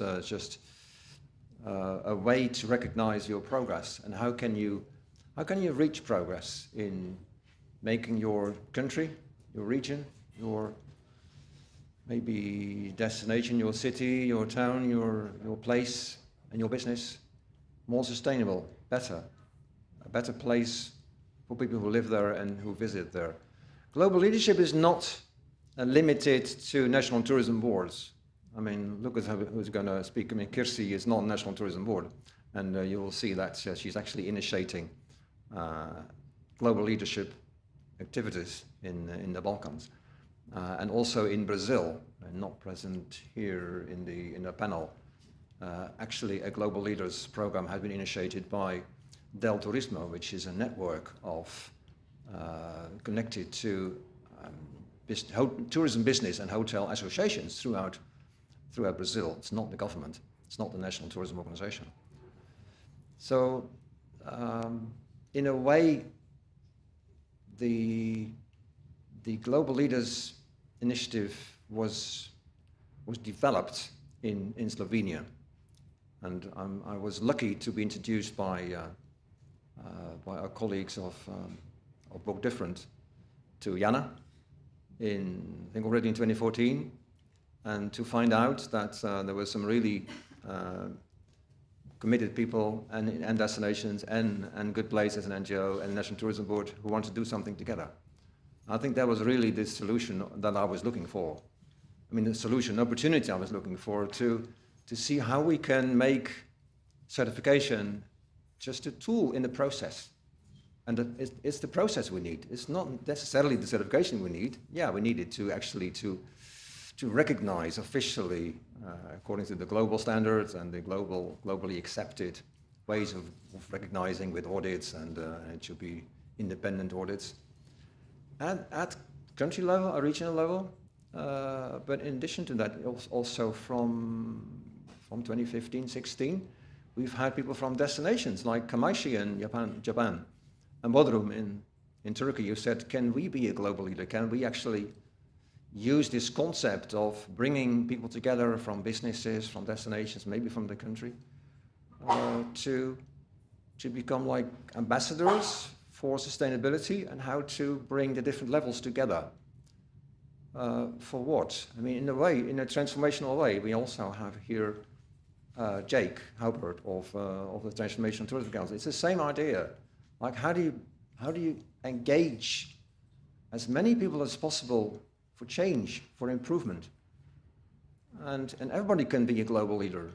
It's just a way to recognize your progress, and how can you reach progress in making your country, your region, your maybe destination, your city, your town, your place, and your business more sustainable, better, a better place for people who live there and who visit there. Global leadership is not limited to national tourism boards. I mean, look at who's going to speak. I mean, Kirsi is not a national tourism board, and you will see that she's actually initiating global leadership activities in the Balkans, and also in Brazil, and not present here in the panel. Actually, a global leaders program has been initiated by Del Turismo, which is a network of connected to tourism business and hotel associations throughout Brazil. It's not the government. It's not the National Tourism Organization. So, in a way, the Global Leaders Initiative was developed in Slovenia, and I was lucky to be introduced by our colleagues of Book Different to Guyana I think already in 2014, and to find out that there were some really committed people and destinations and good places and NGO and National Tourism Board who want to do something together. I think that was really the solution that I was looking for. I mean, the solution, opportunity I was looking for to see how we can make certification just a tool in the process. And it's the process we need. It's not necessarily the certification we need. Yeah, we need it to actually to recognize officially, according to the global standards and the globally accepted ways of recognizing with audits, and it should be independent audits at country level or regional level. But in addition to that, also from 2015-16, we've had people from destinations like Kamaishi in Japan, and Bodrum in Turkey, who said, can we be a global leader? Can we actually use this concept of bringing people together from businesses, from destinations, maybe from the country, to become like ambassadors for sustainability, and how to bring the different levels together? For what? I mean, in a transformational way. We also have here Jake Haubert of the Transformational Tourism Council. It's the same idea. Like, how do you engage as many people as possible for change, for improvement? And everybody can be a global leader,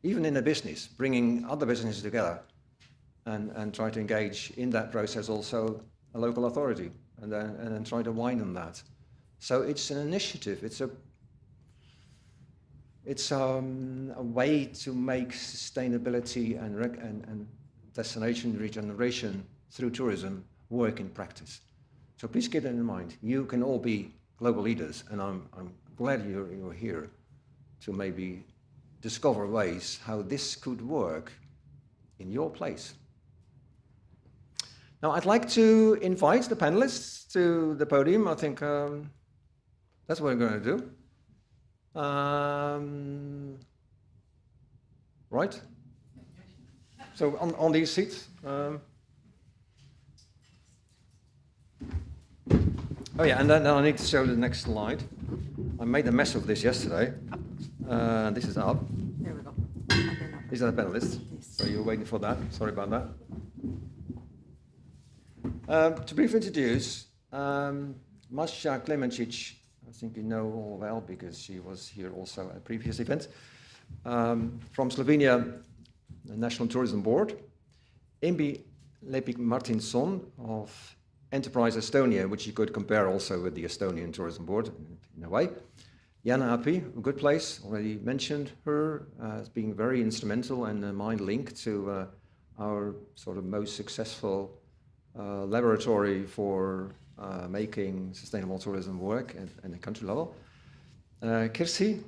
even in a business, bringing other businesses together and try to engage in that process also a local authority, and then try to widen that. So it's an initiative. It's a way to make sustainability and destination regeneration through tourism work in practice. So please keep that in mind. You can all be global leaders, and I'm glad you're here to maybe discover ways how this could work in your place. Now, I'd like to invite the panelists to the podium. I think that's what we're going to do. Right? So on these seats. Oh yeah, and then I need to show the next slide. I made a mess of this yesterday. This is up. There we go. These are the panelists. Yes. So you're waiting for that. Sorry about that. To briefly introduce, Masha Klemencic, I think you know all well because she was here also at a previous event, from Slovenia, the National Tourism Board. Imbi Lepik-Martinsson of Enterprise Estonia, which you could compare also with the Estonian Tourism Board in a way. Jana Api, a good place, already mentioned her as being very instrumental and my link to our sort of most successful laboratory for making sustainable tourism work at the country level. Kirsi,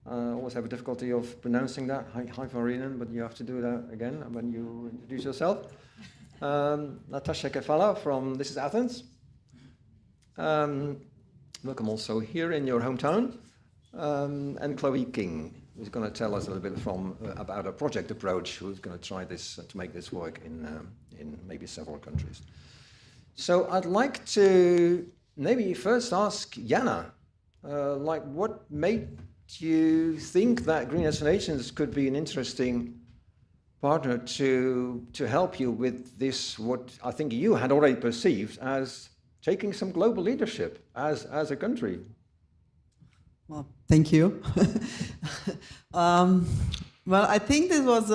I always have a difficulty of pronouncing that, Hyvarinen, but you have to do that again when you introduce yourself. Natasha Kefala from This is Athens. Welcome also here in your hometown. and Chloe King, who's going to tell us a little bit about a project approach, who's going to try this to make this work in maybe several countries. So I'd like to maybe first ask Jana, what made you think that Green Destinations could be an interesting partner to help you with this, what I think you had already perceived as taking some global leadership as a country? Well, thank you. Well, I think this was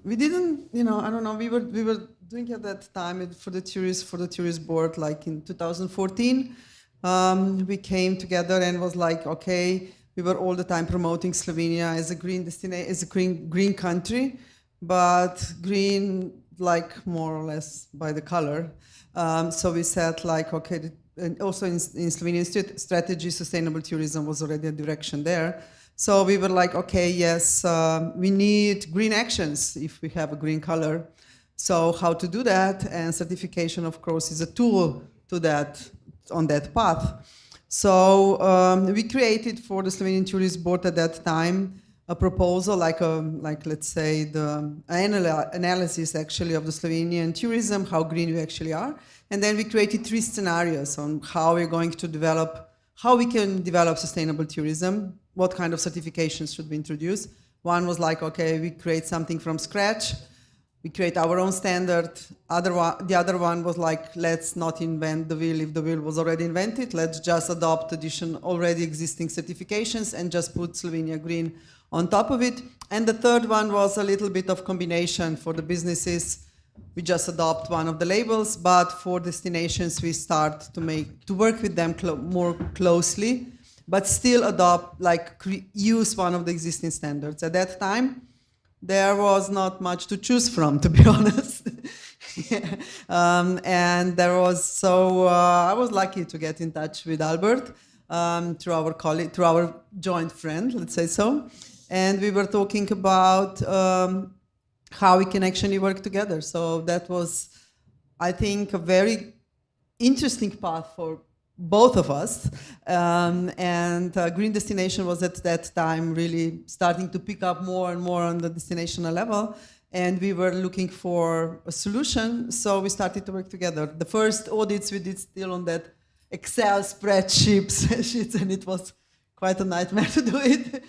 we didn't, I don't know, we were doing at that time for the tourist board, like in 2014. We came together and was like, okay, we were all the time promoting Slovenia as a green destination, as a green country, but green like more or less by the color. So we said like, okay, and also in Slovenian strategy, sustainable tourism was already a direction there. So we were like, okay, yes, we need green actions if we have a green color. So how to do that? And certification, of course, is a tool to that, on that path. So we created for the Slovenian Tourist Board at that time a proposal, like let's say the analysis actually of the Slovenian tourism, how green we actually are. And then we created 3 scenarios on how we're going to develop, how we can develop sustainable tourism, what kind of certifications should we introduce. One was like, okay, we create something from scratch, we create our own standard. The other one was like, let's not invent the wheel if the wheel was already invented, let's just adopt already existing certifications and just put Slovenia Green on top of it. And the third one was a little bit of combination for the businesses. We just adopt one of the labels, but for destinations we start to work with them more closely, but still adopt, use one of the existing standards. At that time, there was not much to choose from, to be honest. And there was, I was lucky to get in touch with Albert through our joint friend, let's say so. And we were talking about how we can actually work together. So that was, I think, a very interesting path for both of us. And Green Destination was at that time really starting to pick up more and more on the destinational level. And we were looking for a solution, so we started to work together. The first audits we did still on that Excel spreadsheets, and it was quite a nightmare to do it.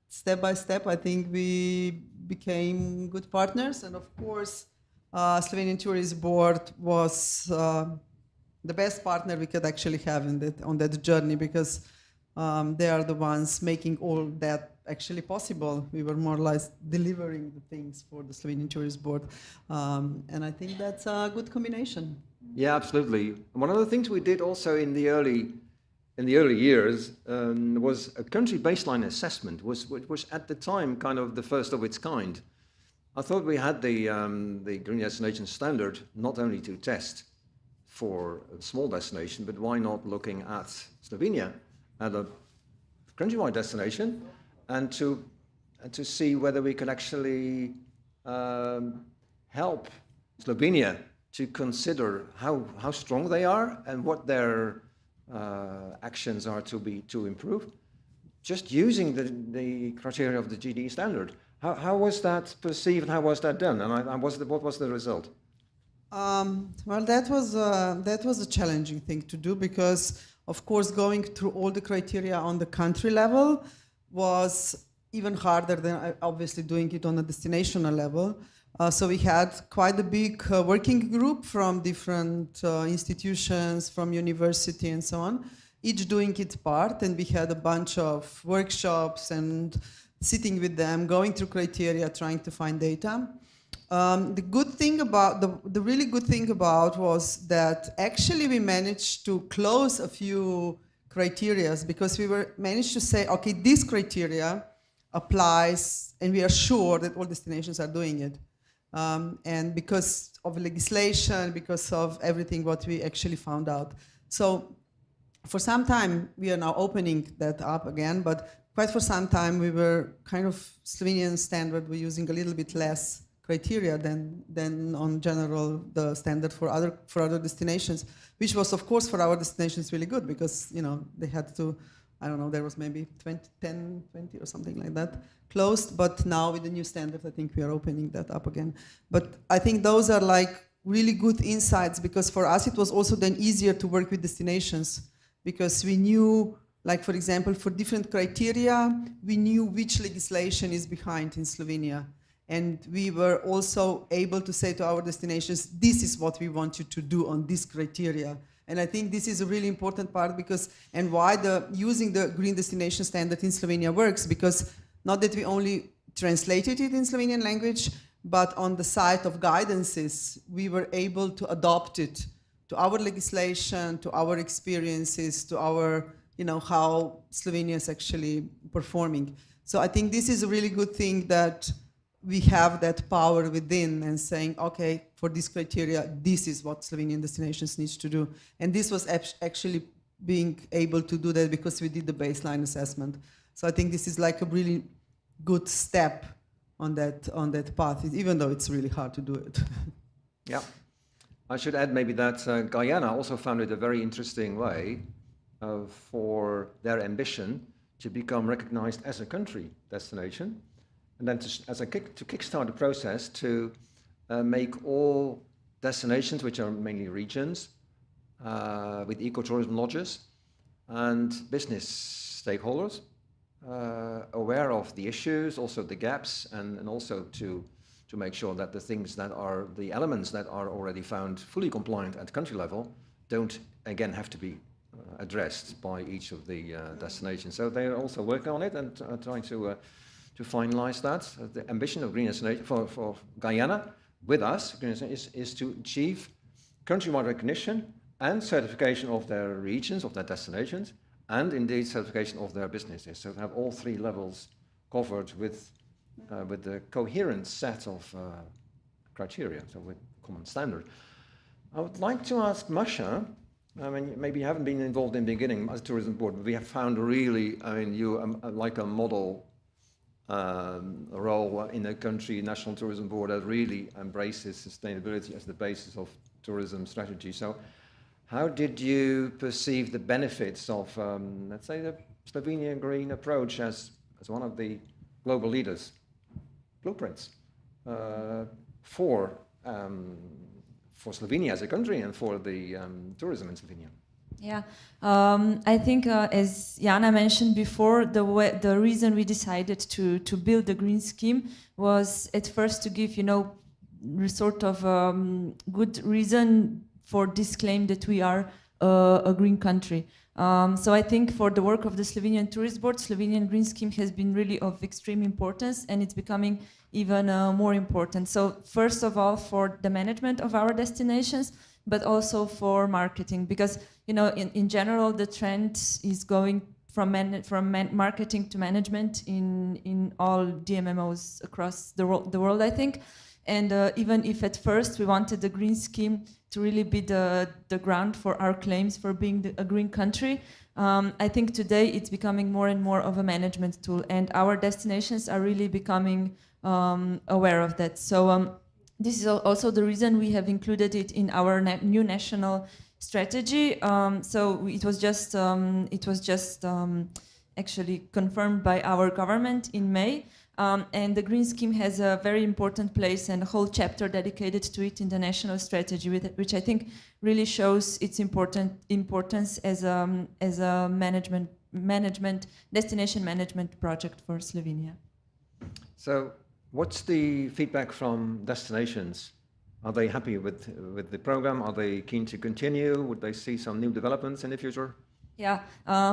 Step by step, I think we became good partners. And of course, Slovenian Tourist Board was the best partner we could actually have on that journey, because they are the ones making all that actually possible. We were more or less delivering the things for the Slovenian Tourist Board. And I think that's a good combination. Yeah, absolutely. One of the things we did also in the early years was a country baseline assessment, which was at the time kind of the first of its kind. I thought we had the Green Destination Standard not only to test for a small destination, but why not looking at Slovenia at a countrywide destination and to see whether we could actually help Slovenia to consider how strong they are and what their actions are to improve, just using the criteria of the GD standard. How was that perceived and how was that done? And what was the result? Well, that was a challenging thing to do, because of course going through all the criteria on the country level was even harder than obviously doing it on a destinational level. So we had quite a big working group from different institutions, from university and so on, each doing its part, and we had a bunch of workshops and sitting with them, going through criteria, trying to find data. The really good thing about was that actually we managed to close a few criteria, because we managed to say, okay, this criteria applies and we are sure that all destinations are doing it. And because of legislation, because of everything what we actually found out. So for some time, we are now opening that up again, but quite for some time we were kind of Slovenian standard, we're using a little bit less criteria than on general the standard for other destinations, which was of course for our destinations really good, because they had to, I don't know, there was maybe 10, 20 or something like that closed, but now with the new standard I think we are opening that up again. But I think those are like really good insights, because for us it was also then easier to work with destinations, because we knew, like for example, for different criteria, we knew which legislation is behind in Slovenia. And we were also able to say to our destinations, this is what we want you to do on this criteria. And I think this is a really important part, because, and why using the Green Destination Standard in Slovenia works, because not that we only translated it in Slovenian language, but on the side of guidances, we were able to adopt it to our legislation, to our experiences, to our, how Slovenia is actually performing. So I think this is a really good thing, that we have that power within and saying, okay, for this criteria, this is what Slovenian destinations needs to do. And this was actually being able to do that because we did the baseline assessment. So I think this is like a really good step on that path, even though it's really hard to do it. Yeah. I should add maybe that Guyana also found it a very interesting way for their ambition to become recognized as a country destination, and then to kickstart the process to make all destinations, which are mainly regions, with ecotourism lodges and business stakeholders, aware of the issues, also the gaps, and also to make sure that the elements that are already found fully compliant at country level don't again have to be addressed by each of the destinations. So they are also working on it and trying to finalize that. The ambition of Green Destination for Guyana with us is to achieve countrywide recognition and certification of their regions, of their destinations, and indeed certification of their businesses. So to have all three levels covered with the coherent set of criteria, so with common standard. I would like to ask Masha, I mean, maybe you haven't been involved in the beginning as a tourism board, but we have found really, I mean, you like a model role in a country, national tourism board that really embraces sustainability as the basis of tourism strategy. So how did you perceive the benefits of, let's say, the Slovenian green approach as one of the global leaders, blueprints for Slovenia as a country and for the tourism in Slovenia? Yeah, I think as Jana mentioned before, the reason we decided to build the green scheme was at first to give, sort of good reason for this claim that we are a green country. So I think for the work of the Slovenian Tourist Board, Slovenian Green Scheme has been really of extreme importance, and it's becoming even more important. So first of all, for the management of our destinations, but also for marketing, because in general the trend is going from marketing to management in all DMMOs across the world, I think. And even if at first we wanted the green scheme to really be the ground for our claims for being a green country, I think today it's becoming more and more of a management tool, and our destinations are really becoming aware of that. So this is also the reason we have included it in our new national strategy. So it was just actually confirmed by our government in May. And the Green Scheme has a very important place and a whole chapter dedicated to it in the national strategy, which I think really shows its importance as a destination management project for Slovenia. So, what's the feedback from destinations? Are they happy with the program? Are they keen to continue? Would they see some new developments in the future? Yeah,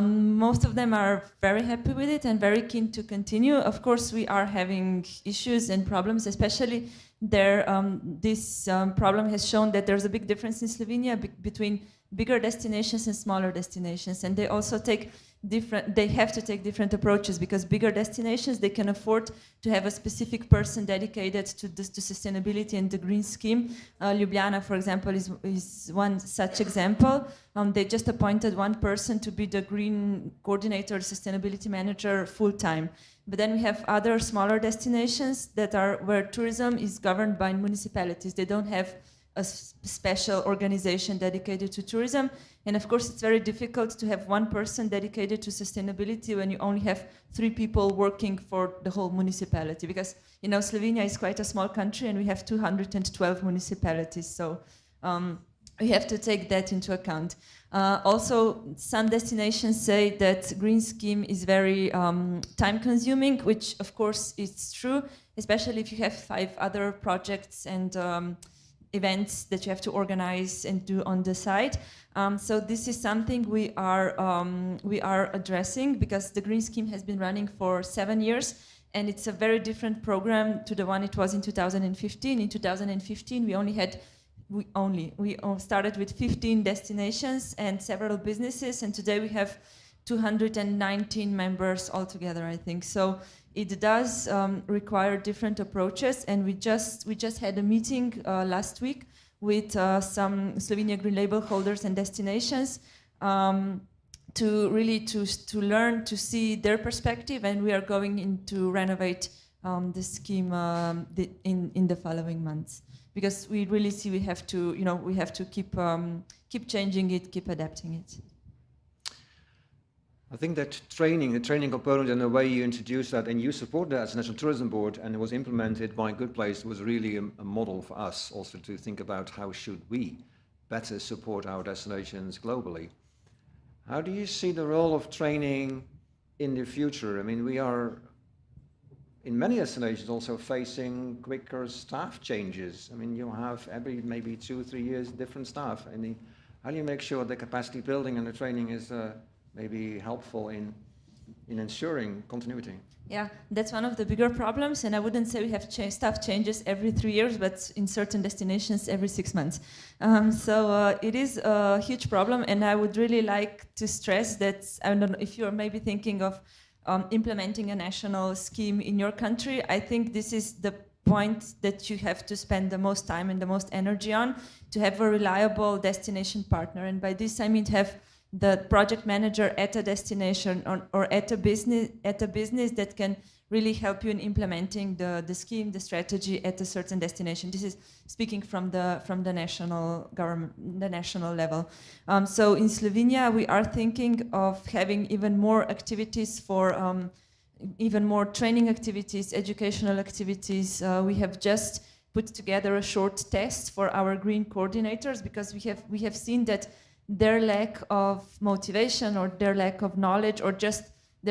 most of them are very happy with it and very keen to continue. Of course, we are having issues and problems, especially there. This problem has shown that there's a big difference in Slovenia between bigger destinations and smaller destinations, and they also take they have to take different approaches, because bigger destinations, they can afford to have a specific person dedicated to sustainability and the green scheme. Ljubljana, for example, is one such example. They just appointed one person to be the green coordinator, sustainability manager full-time. But then we have other smaller destinations that are where tourism is governed by municipalities. They don't have a special organization dedicated to tourism. And of course, it's very difficult to have one person dedicated to sustainability when you only have 3 people working for the whole municipality. Because, you know, Slovenia is quite a small country and we have 212 municipalities. So we have to take that into account. Also, some destinations say that green scheme is very time-consuming, which of course is true, especially if you have 5 other projects and events that you have to organize and do on the side. So this is something we are addressing, because the green scheme has been running for 7 years, and it's a very different program to the one it was in 2015. In 2015, we started with 15 destinations and several businesses, and today we have 219 members altogether, I think. So it does require different approaches, and we just had a meeting last week with some Slovenia Green Label holders and destinations to learn to see their perspective, and we are going in to renovate the scheme in the following months, because we really see we have to keep changing it, keep adapting it. I think that the training component and the way you introduced that and you support that as National Tourism Board, and it was implemented by Good Place, was really a model for us also to think about how should we better support our destinations globally. How do you see the role of training in the future? I mean, we are in many destinations also facing quicker staff changes. I mean, you'll have every maybe 2 or 3 years different staff. And how do you make sure the capacity building and the training is maybe helpful in ensuring continuity? Yeah, that's one of the bigger problems, and I wouldn't say we have staff changes every 3 years, but in certain destinations every 6 months. So it is a huge problem, and I would really like to stress that, I don't know if you're maybe thinking of implementing a national scheme in your country, I think this is the point that you have to spend the most time and the most energy on, to have a reliable destination partner. And by this I mean to have the project manager at a destination or at a business that can really help you in implementing the scheme, the strategy at a certain destination. This is speaking from the national government, the national level. So in Slovenia, we are thinking of having even more activities for even more training activities, educational activities. We have just put together a short test for our green coordinators, because we have seen that their lack of motivation or their lack of knowledge, or just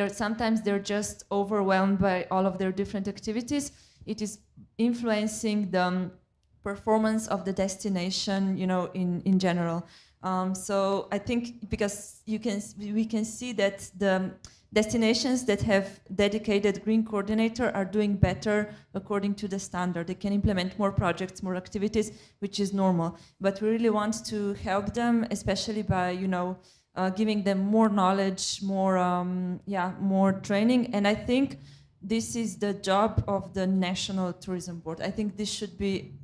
sometimes they're just overwhelmed by all of their different activities. It is influencing the performance of the destination, you know, in general. So I think because we can see that the destinations that have dedicated green coordinator are doing better according to the standard. They can implement more projects, more activities, which is normal. But we really want to help them, especially by, you know, giving them more knowledge, more training. And I think this is the job of the National Tourism Board. I think this should be,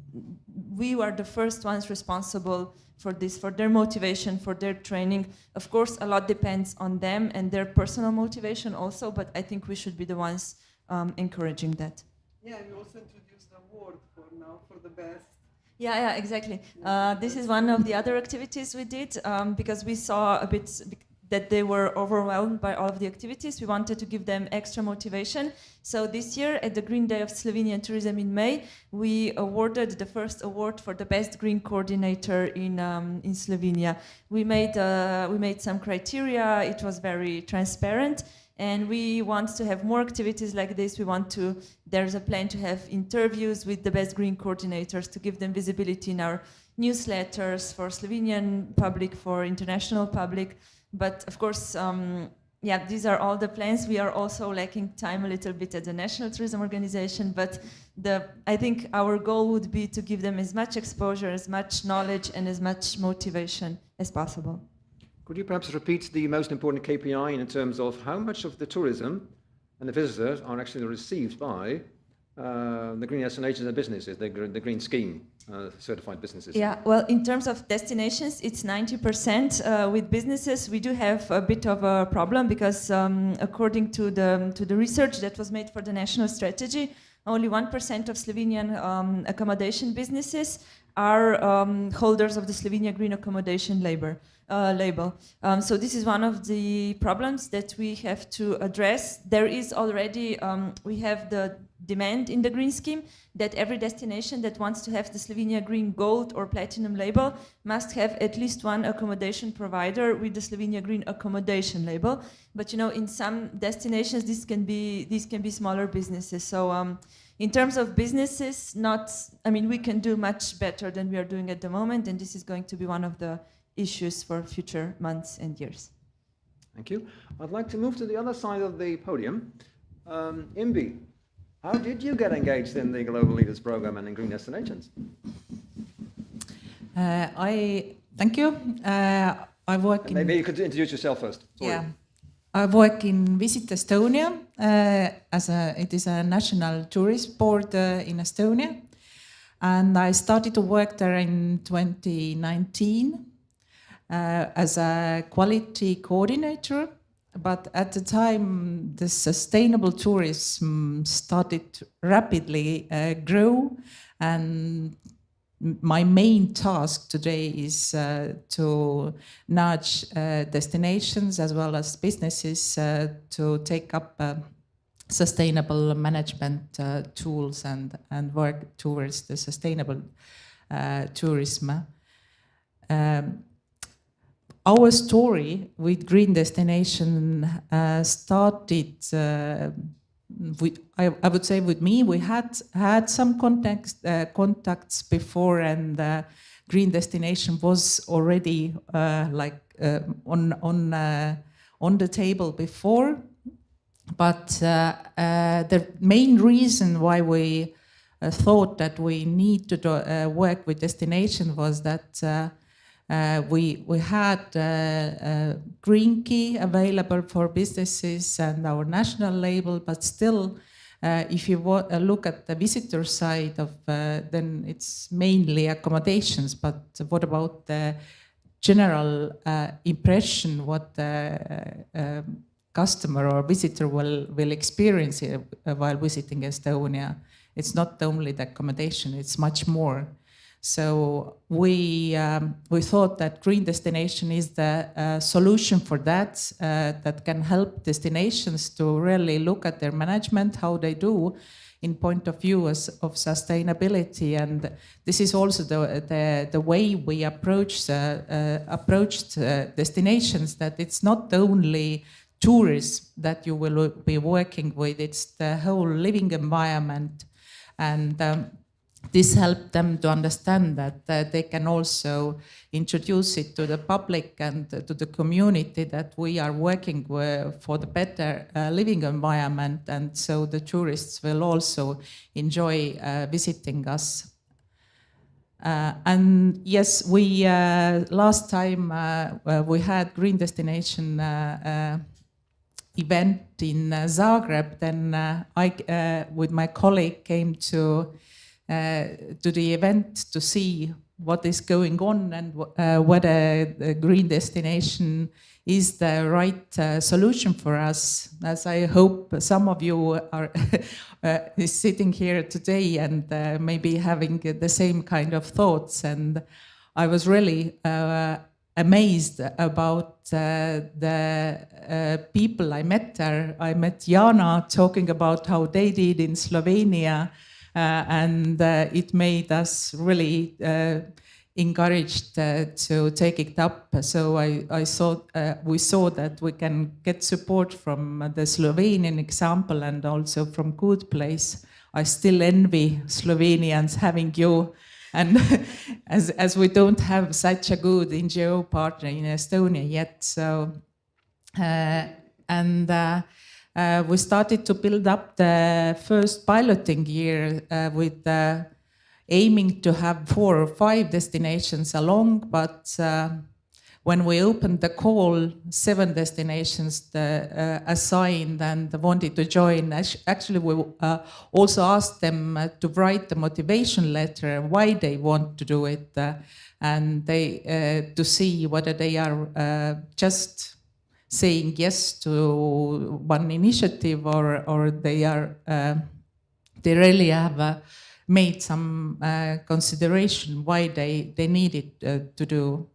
we are the first ones responsible for this, for their motivation, for their training. Of course, a lot depends on them and their personal motivation also, but I think we should be the ones encouraging that. Yeah, and we also introduced the award for the best. Yeah, exactly. This is one of the other activities we did, because we saw a bit that they were overwhelmed by all of the activities. We wanted to give them extra motivation. So this year at the Green Day of Slovenian Tourism in May, we awarded the first award for the best green coordinator in Slovenia. We made some criteria. It was very transparent. And we want to have more activities like this. There's a plan to have interviews with the best green coordinators to give them visibility in our newsletters for Slovenian public, for international public. But of course, yeah, these are all the plans. We are also lacking time a little bit at the National Tourism Organization, but I think our goal would be to give them as much exposure, as much knowledge, and as much motivation as possible. Could you perhaps repeat the most important KPI in terms of how much of the tourism and the visitors are actually received by the green destinations and businesses, the green scheme certified businesses? Yeah, well, in terms of destinations, it's 90%. With businesses, we do have a bit of a problem because according to the research that was made for the national strategy, only 1% of Slovenian accommodation businesses are holders of the Slovenia Green Accommodation label. So this is one of the problems that we have to address. There is already, we have the demand in the green scheme that every destination that wants to have the Slovenia Green Gold or Platinum label must have at least one accommodation provider with the Slovenia Green Accommodation label. But you know, in some destinations, these can be smaller businesses. So in terms of businesses, we can do much better than we are doing at the moment, and this is going to be one of the issues for future months and years. Thank you. I'd like to move to the other side of the podium. Imbi, how did you get engaged in the Global Leaders Program and in green destinations? Thank you. I work in... Maybe you could introduce yourself first. Sorry. Yeah. I work in Visit Estonia. It is a national tourist board in Estonia. And I started to work there in 2019 as a quality coordinator. But at the time, the sustainable tourism started to rapidly grow, and my main task today is to nudge destinations as well as businesses to take up sustainable management tools and work towards the sustainable tourism. Our story with Green Destination started, I would say with me, we had some contacts before, and Green Destination was already on the table before. But the main reason why we thought that we need to work with destination was that we had a green key available for businesses and our national label, but still, if you look at the visitor side of, then it's mainly accommodations. But what about the general impression, what the customer or visitor will experience while visiting Estonia? It's not only the accommodation; it's much more. So we thought that Green Destination is the solution for that, that can help destinations to really look at their management, how they do in point of view of sustainability. And this is also the way we approached destinations, that it's not only tourism that you will be working with, it's the whole living environment. And this helped them to understand that they can also introduce it to the public and to the community, that we are working for the better living environment, and so the tourists will also enjoy visiting us. And yes, we last time we had Green Destination event in Zagreb. Then I, with my colleague, came to the event to see what is going on and whether the Green Destination is the right solution for us. As I hope some of you are is sitting here today and maybe having the same kind of thoughts. And I was really amazed about the people I met there. I met Jana talking about how they did in Slovenia. And it made us really encouraged to take it up. So we saw that we can get support from the Slovenian example and also from Good Place. I still envy Slovenians having you, and as we don't have such a good NGO partner in Estonia yet. So And we started to build up the first piloting year with aiming to have 4 or 5 destinations along, but when we opened the call, 7 destinations assigned and wanted to join. Actually, we also asked them to write the motivation letter, why they want to do it, and they to see whether they are just saying yes to one initiative or they are they really have made some consideration why they need it to do.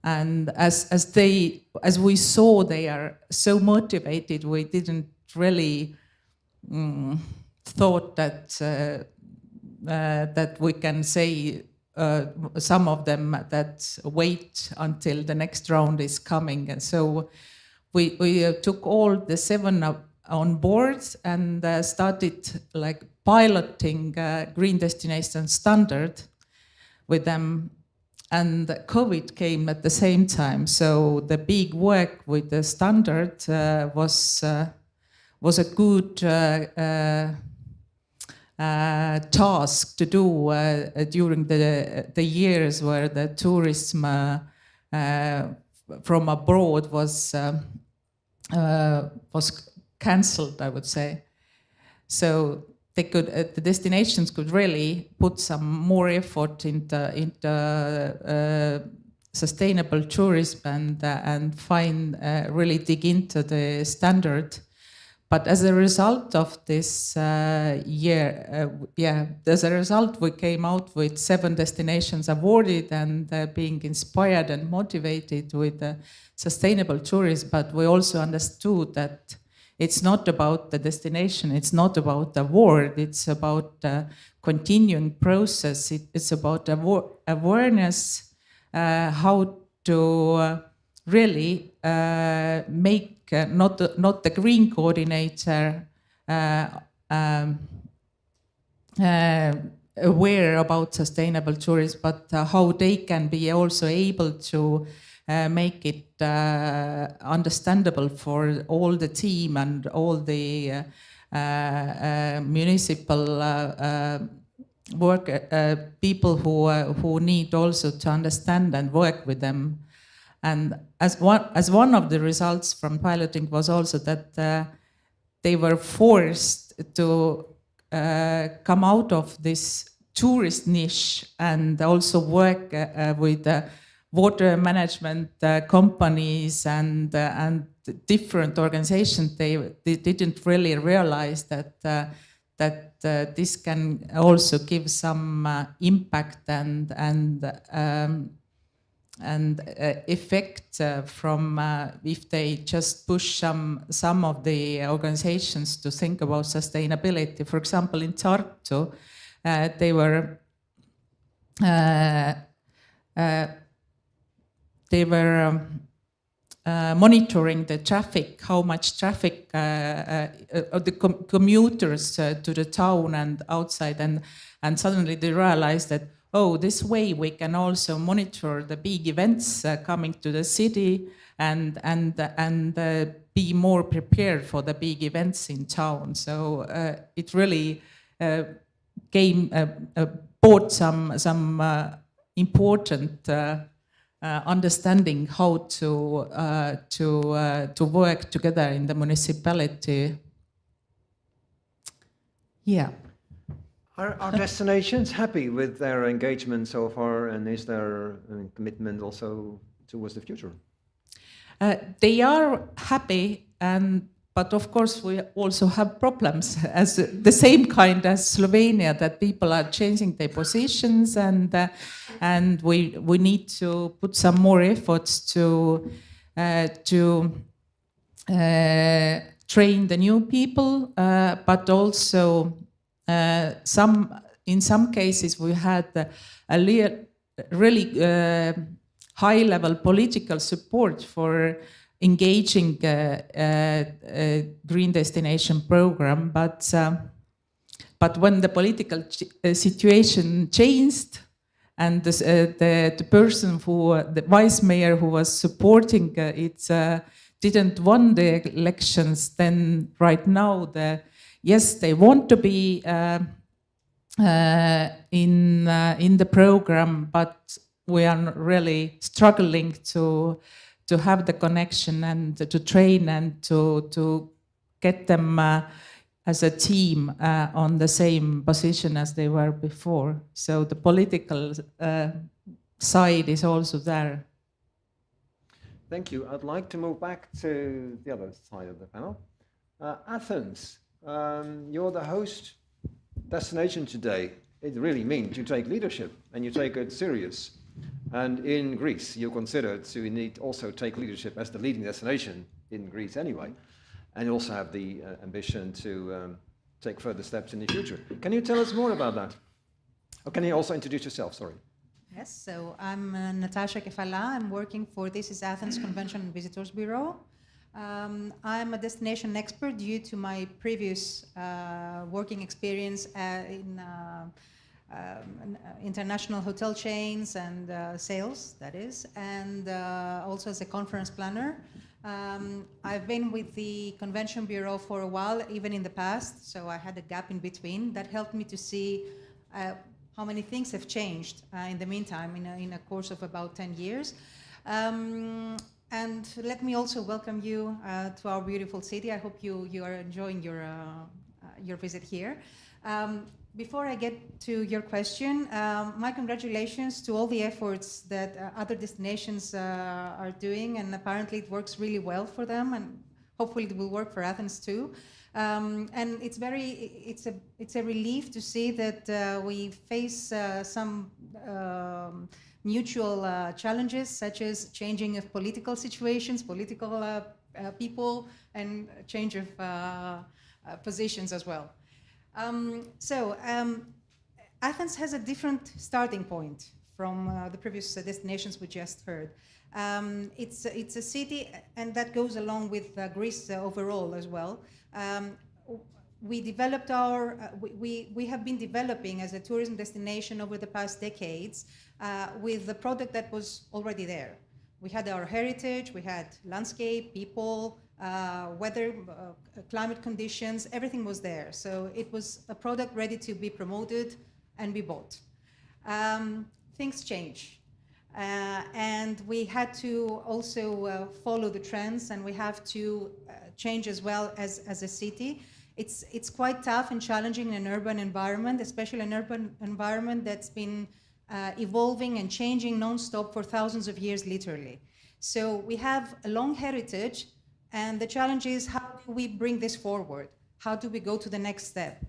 And as we saw they are so motivated, we didn't really thought that that we can say some of them that wait until the next round is coming. And so we took all the 7 on board and started like piloting green destination standard with them. And COVID came at the same time, so the big work with the standard was a good task to do during the years where the tourism from abroad was cancelled, I would say. So they could, the destinations could really put some more effort into sustainable tourism and find really dig into the standard. But as a result of this year, as a result, we came out with 7 destinations awarded and being inspired and motivated with sustainable tourism. But we also understood that it's not about the destination, it's not about the award, it's about the continuing process, it's about awareness, how to really make not the green coordinator aware about sustainable tourism, but how they can be also able to make it understandable for all the team and all the municipal people who need also to understand and work with them. And as one of the results from piloting was also that they were forced to come out of this tourist niche and also work with water management companies and different organizations. They didn't really realize that this can also give some impact and effect from if they just push some of the organizations to think about sustainability. For example, in Tartu, they were monitoring the traffic, how much traffic of the commuters to the town and outside, and suddenly they realized that, oh, this way we can also monitor the big events coming to the city and be more prepared for the big events in town. So it really brought some important understanding how to work together in the municipality. Yeah. Are destinations happy with their engagement so far, and is there a commitment also towards the future? They are happy, but of course we also have problems, as the same kind as Slovenia, that people are changing their positions, and we need to put some more efforts to train the new people, but also in some cases we had a really high-level political support for engaging green destination program, but when the political situation changed, and the person the vice mayor who was supporting it didn't won the elections, then right now yes, they want to be in the program, but we are really struggling to have the connection and to train and to get them as a team on the same position as they were before. So the political side is also there. Thank you. I'd like to move back to the other side of the panel. Athens, you're the host destination today. It really means you take leadership and you take it serious. And in Greece, you're considered to need also take leadership as the leading destination in Greece anyway, and you also have the ambition to take further steps in the future. Can you tell us more about that? Or can you also introduce yourself, sorry? Yes, so I'm Natasha Kefala. I'm working for This is Athens Convention and Visitors Bureau. I'm a destination expert due to my previous working experience in international hotel chains and sales, that is, and also as a conference planner. I've been with the Convention Bureau for a while, even in the past, so I had a gap in between. That helped me to see how many things have changed in the meantime, in a course of about 10 years. And let me also welcome you to our beautiful city. I hope you are enjoying your visit here. Before I get to your question, my congratulations to all the efforts that other destinations are doing, and apparently it works really well for them, and hopefully it will work for Athens too. And it's a relief to see that we face some mutual challenges, such as changing of political situations, political people, and change of positions as well. Athens has a different starting point from the previous destinations we just heard. It's a city, and that goes along with Greece overall as well. We developed we have been developing as a tourism destination over the past decades with the product that was already there. We had our heritage, we had landscape, people, weather, climate conditions, everything was there. So it was a product ready to be promoted and be bought. Things change. And we had to also follow the trends, and we have to change as well as a city. It's quite tough and challenging in an urban environment, especially an urban environment that's been evolving and changing non-stop for thousands of years, literally. So we have a long heritage, and the challenge is, how do we bring this forward? How do we go to the next step?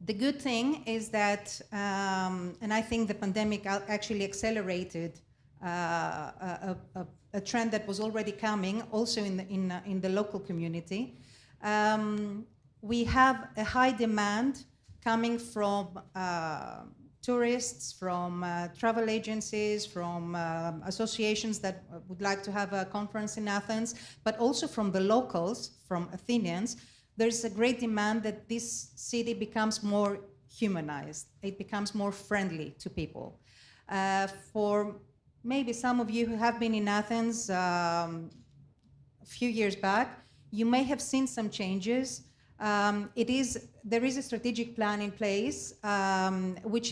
The good thing is that, and I think the pandemic actually accelerated a trend that was already coming, also in the local community. We have a high demand coming from tourists, from travel agencies, from associations that would like to have a conference in Athens, but also from the locals, from Athenians. There's a great demand that this city becomes more humanized. It becomes more friendly to people. For maybe some of you who have been in Athens a few years back, you may have seen some changes. There is a strategic plan in place, which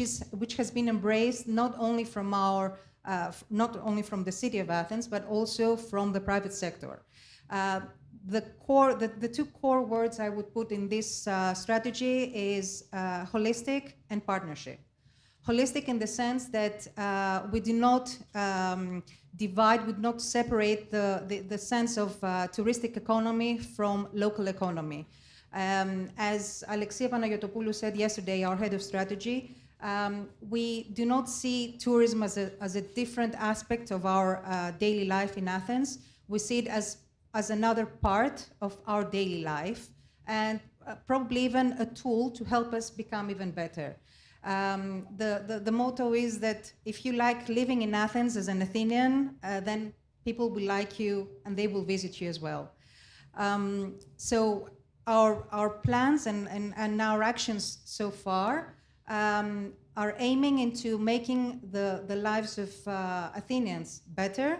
has been embraced not only from the city of Athens, but also from the private sector. The two core words I would put in this strategy is holistic and partnership. Holistic in the sense that we do not divide, we do not separate the sense of touristic economy from local economy. As Alexia Panayotopoulou said yesterday, our head of strategy, we do not see tourism as a different aspect of our daily life in Athens. We see it as another part of our daily life, and probably even a tool to help us become even better. The motto is that if you like living in Athens as an Athenian, then people will like you and they will visit you as well. So our plans and our actions so far are aiming into making the lives of Athenians better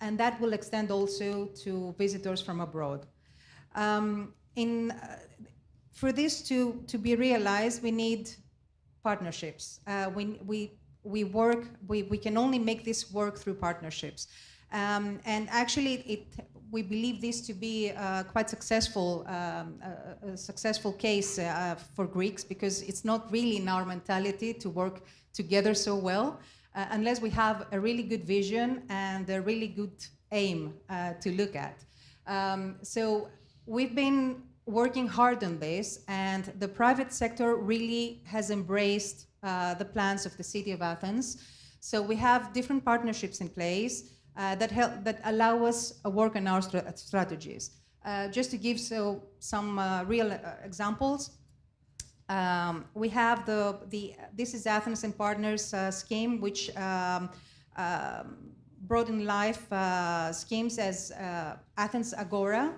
and that will extend also to visitors from abroad. For this to be realized, we need partnerships. We can only make this work through partnerships. And actually, we believe this to be quite successful, a successful case for Greeks, because it's not really in our mentality to work together so well unless we have a really good vision and a really good aim to look at. So we've been working hard on this, and the private sector really has embraced the plans of the city of Athens. So we have different partnerships in place that allow us work on our strategies. Just to give some real examples, we have This is Athens and Partners scheme, which brought in life schemes as Athens Agora,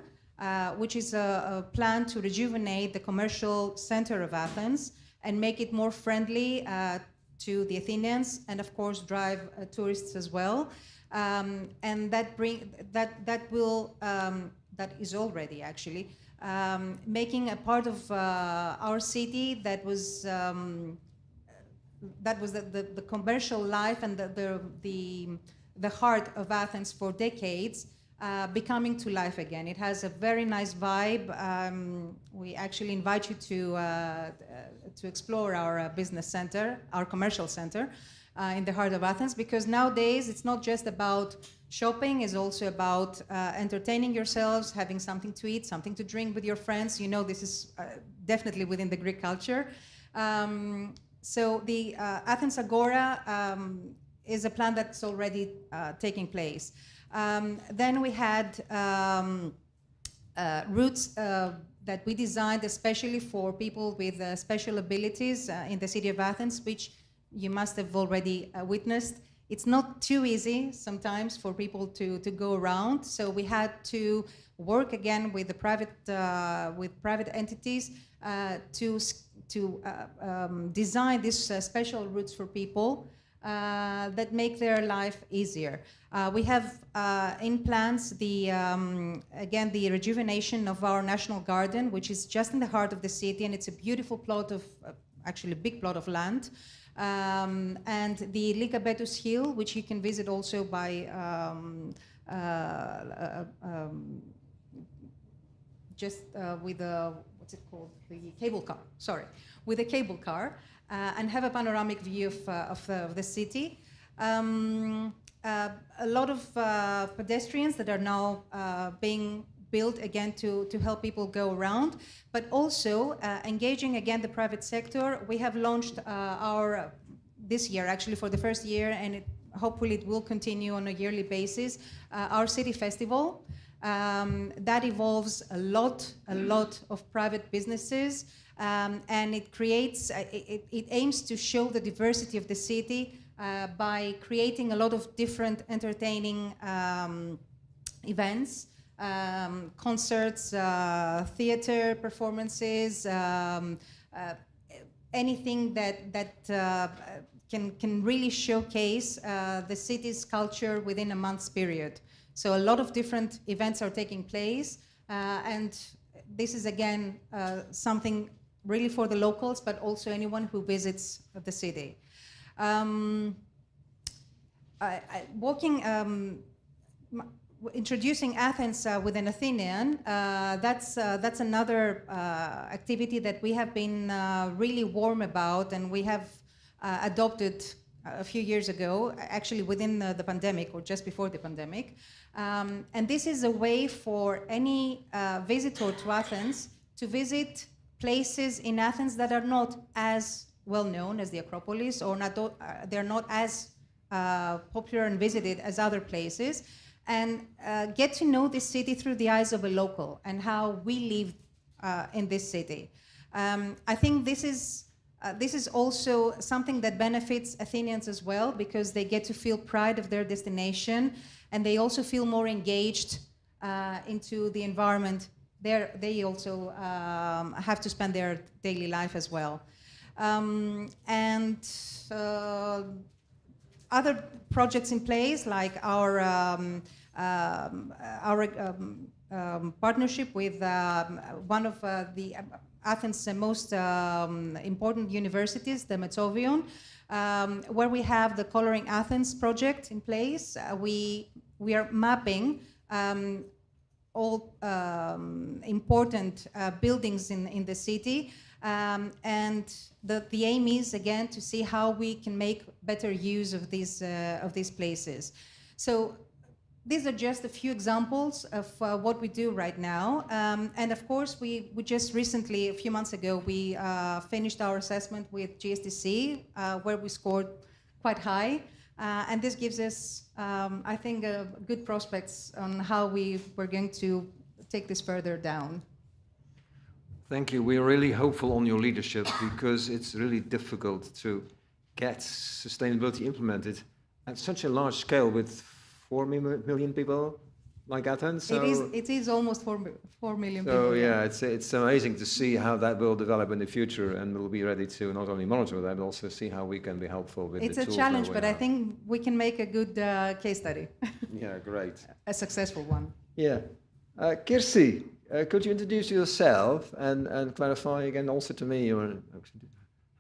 which is a plan to rejuvenate the commercial center of Athens and make it more friendly to the Athenians, and of course drive tourists as well. And that is already actually making a part of our city that was the commercial life and the heart of Athens for decades, becoming to life again. It has a very nice vibe. We actually invite you to explore our business center, our commercial center, in the heart of Athens, because nowadays it's not just about shopping, it's also about entertaining yourselves, having something to eat, something to drink with your friends. You know, this is definitely within the Greek culture. So the Athens Agora is a plan that's already taking place. Then we had routes that we designed especially for people with special abilities in the city of Athens, which you must have already witnessed. It's not too easy sometimes for people to go around, so we had to work again with the private entities to design these special routes for people that make their life easier. We have in plans again the rejuvenation of our national garden, which is just in the heart of the city, and it's a beautiful plot of actually a big plot of land. And the Lygabetus Hill, which you can visit also by with a, what's it called, the cable car, sorry, with a cable car, and have a panoramic view of the city. A lot of pedestrians that are now being built again to help people go around, but also engaging again the private sector. We have launched this year actually for the first year, and hopefully it will continue on a yearly basis, our city festival. That involves a lot of private businesses, and it creates, it aims to show the diversity of the city by creating a lot of different entertaining events, concerts, theater performances, anything that can really showcase the city's culture within a month's period. So a lot of different events are taking place, and this is again something really for the locals, but also anyone who visits the city. Introducing Athens with an Athenian, that's another activity that we have been really warm about, and we have adopted a few years ago, actually within the pandemic or just before the pandemic. And this is a way for any visitor to Athens to visit places in Athens that are not as well known as the Acropolis, or they're not as popular and visited as other places, and get to know this city through the eyes of a local and how we live in this city. I think this is also something that benefits Athenians as well, because they get to feel pride of their destination, and they also feel more engaged into the environment. They also have to spend their daily life as well. And other projects in place, like our our partnership with one of the Athens' most important universities, the Metsovion, where we have the Coloring Athens project in place. We are mapping all important buildings in the city, and the aim is again to see how we can make better use of these places. So these are just a few examples of what we do right now. And of course, we just recently, a few months ago, we finished our assessment with GSTC, where we scored quite high. And this gives us, I think, good prospects on how we're going to take this further down. Thank you. We're really hopeful on your leadership because it's really difficult to get sustainability implemented at such a large scale with 4 million people like Athens. So it is almost 4 million people. So yeah, it's amazing to see how that will develop in the future, and we'll be ready to not only monitor that, but also see how we can be helpful with the tools. It's a challenge, but I think we can make a good case study. Yeah, great. A successful one. Yeah. Kirsi, could you introduce yourself and clarify again also to me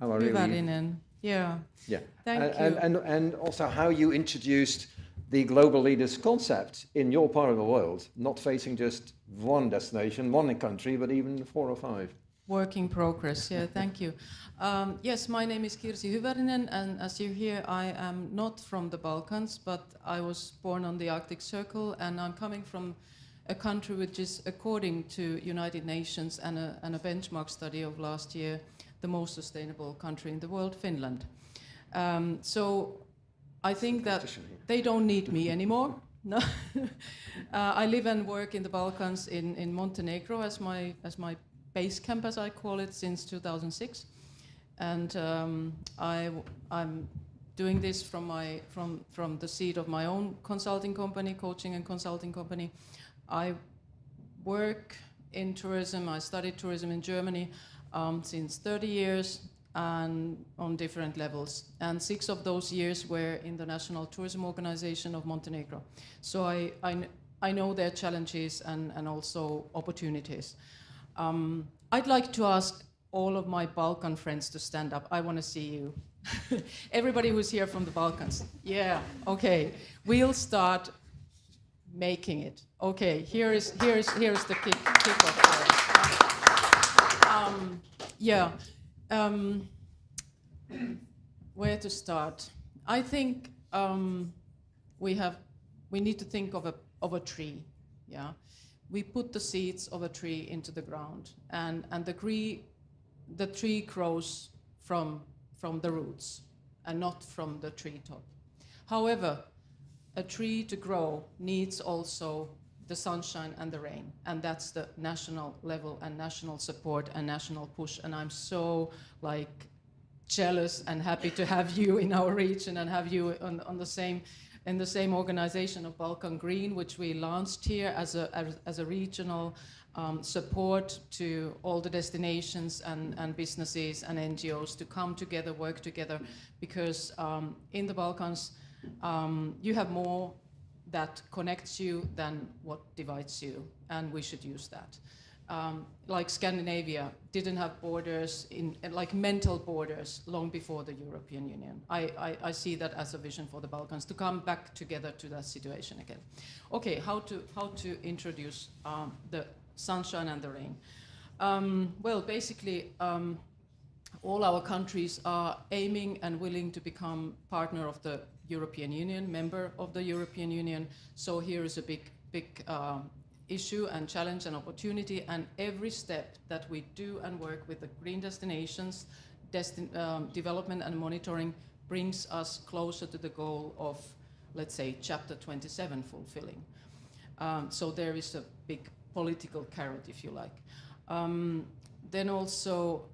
how I really... Yeah. Yeah. Thank you. And also how you introduced the global leaders concept in your part of the world, not facing just one destination, one country, but even 4 or 5. Work in progress, yeah, thank you. Yes, my name is Kirsi Hyvärinen, and as you hear, I am not from the Balkans, but I was born on the Arctic Circle, and I'm coming from a country which is, according to United Nations and a benchmark study of last year, the most sustainable country in the world, Finland. So I think that they don't need me anymore. No, I live and work in the Balkans in Montenegro as my base camp, as I call it, since 2006, and I'm doing this from the seat of my own consulting company, coaching and consulting company. I work in tourism. I studied tourism in Germany since 30 years. And on different levels. And 6 of those years were in the National Tourism Organization of Montenegro. So I know their challenges and also opportunities. I'd like to ask all of my Balkan friends to stand up. I want to see you. Everybody who's here from the Balkans. Yeah, okay. We'll start making it. Okay, here's the kickoff. Yeah. Where to start? I think we need to think of a tree. Yeah, we put the seeds of a tree into the ground, and the tree grows from the roots and not from the treetop. However, a tree to grow needs also the sunshine and the rain, and that's the national level and national support and national push. And I'm so jealous and happy to have you in our region and have you in the same organization of Balkan Green, which we launched here as a regional support to all the destinations and businesses and NGOs to come together, work together, because in the Balkans you have more that connects you than what divides you, and we should use that. Like Scandinavia didn't have borders, like mental borders, long before the European Union. I see that as a vision for the Balkans, to come back together to that situation again. Okay, how to introduce the sunshine and the rain? Well, basically, all our countries are aiming and willing to become partner of the European Union, member of the European Union. So here is a big issue and challenge and opportunity, and every step that we do and work with the green destinations, development and monitoring brings us closer to the goal of, let's say, Chapter 27 fulfilling. So there is a big political carrot, if you like. Then also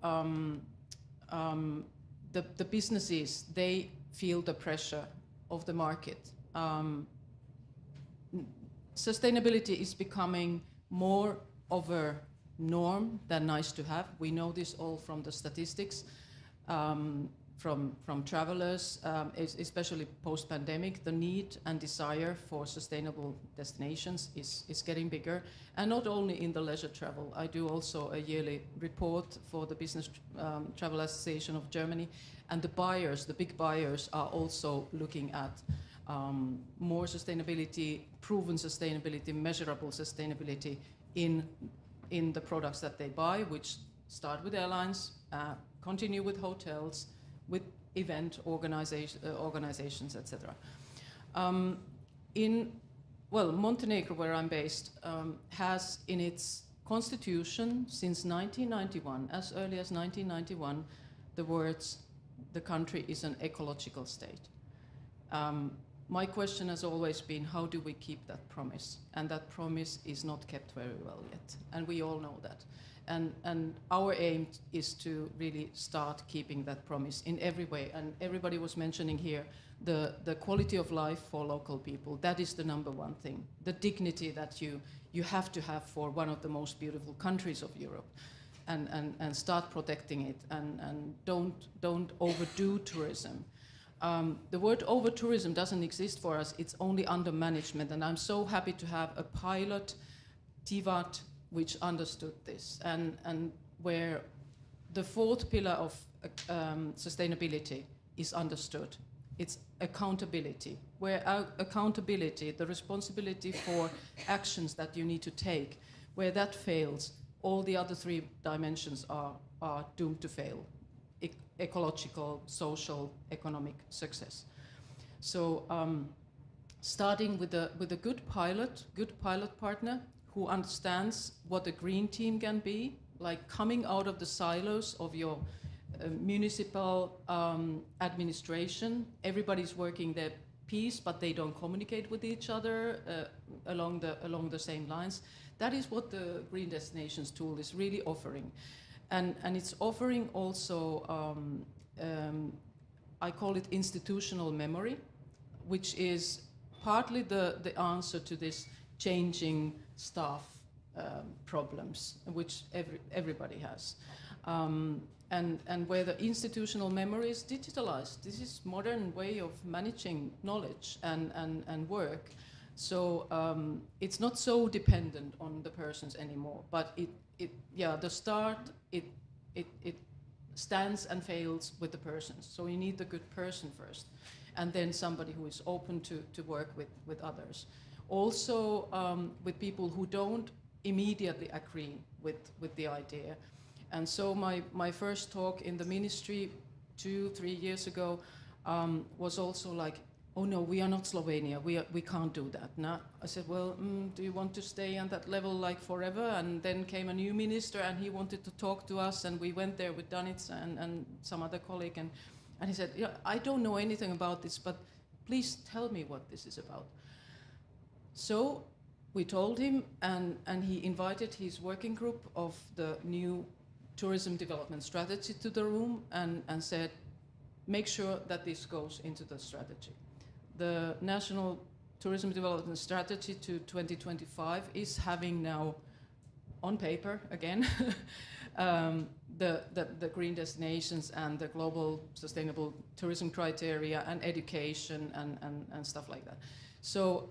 the businesses, they feel the pressure of the market. Sustainability is becoming more of a norm than nice to have. We know this all from the statistics. from travelers, especially post-pandemic. The need and desire for sustainable destinations is getting bigger, and not only in the leisure travel. I do also a yearly report for the Business Travel Association of Germany, and the buyers, the big buyers, are also looking at more sustainability, proven sustainability, measurable sustainability in the products that they buy, which start with airlines, continue with hotels, with event organizations, etc. Montenegro, where I'm based, has in its constitution since 1991, as early as 1991, the words, the country is an ecological state. My question has always been, how do we keep that promise? And that promise is not kept very well yet, and we all know that. And our aim is to really start keeping that promise in every way. And everybody was mentioning here the quality of life for local people. That is the number one thing. The dignity that you have to have for one of the most beautiful countries of Europe. And start protecting it, and don't overdo tourism. The word over-tourism doesn't exist for us. It's only under management. And I'm so happy to have a pilot, TIVAT, which understood this, and where the fourth pillar of sustainability is understood. It's accountability, where accountability, the responsibility for actions that you need to take, where that fails, all the other three dimensions are doomed to fail. Ecological, social, economic success. So starting with a good pilot partner who understands what a green team can be, like coming out of the silos of your municipal administration. Everybody's working their piece, but they don't communicate with each other along the same lines. That is what the Green Destinations tool is really offering. And it's offering also, I call it institutional memory, which is partly the answer to this changing staff problems, which everybody has. And where the institutional memory is digitalized. This is modern way of managing knowledge and work. So it's not so dependent on the persons anymore, but the start, it stands and fails with the persons. So you need the good person first, and then somebody who is open to work with others. Also with people who don't immediately agree with the idea. And so my first talk in the ministry 2-3 years ago was also like, oh no, we are not Slovenia, we can't do that. No. I said, well, do you want to stay on that level like forever? And then came a new minister and he wanted to talk to us, and we went there with Danica and some other colleague, and he said, yeah, I don't know anything about this, but please tell me what this is about. So we told him, and he invited his working group of the new tourism development strategy to the room and said, make sure that this goes into the strategy. The National Tourism Development Strategy to 2025 is having now, on paper again, the green destinations and the global sustainable tourism criteria and education and stuff like that. So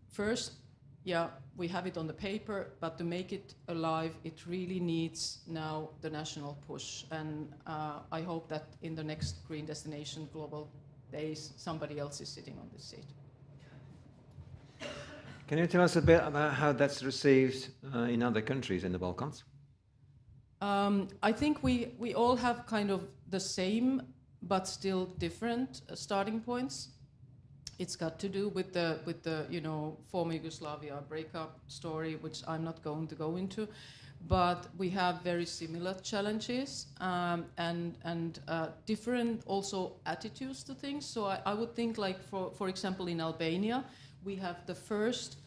first, yeah, we have it on the paper, but to make it alive, it really needs now the national push. And I hope that in the next Green Destination Global Days, somebody else is sitting on this seat. Can you tell us a bit about how that's received in other countries in the Balkans? I think we all have kind of the same, but still different starting points. It's got to do with the former Yugoslavia breakup story, which I'm not going to go into, but we have very similar challenges and different also attitudes to things. So I would think, like for example in Albania, we have the first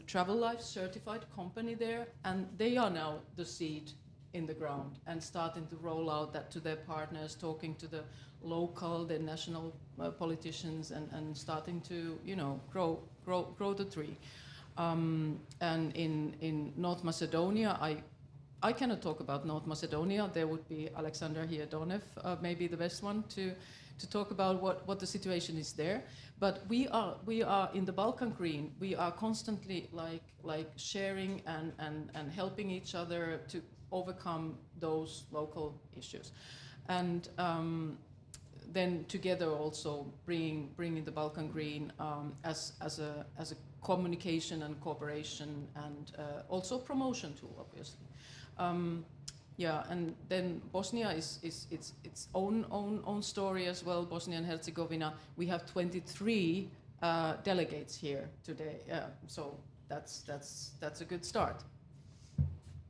Travel Life certified company there, and they are now the seed in the ground and starting to roll out that to their partners, talking to the local, the national politicians, and starting to grow the tree. And in North Macedonia, I cannot talk about North Macedonia. There would be Alexander here, Donev, maybe the best one to talk about what the situation is there. But we are in the Balkan Green. We are constantly like sharing and helping each other to overcome those local issues, and then together also bringing the Balkan Green as a communication and cooperation and also promotion tool, obviously. Yeah, and then Bosnia is its own story as well. Bosnia and Herzegovina. We have 23 delegates here today, so that's a good start.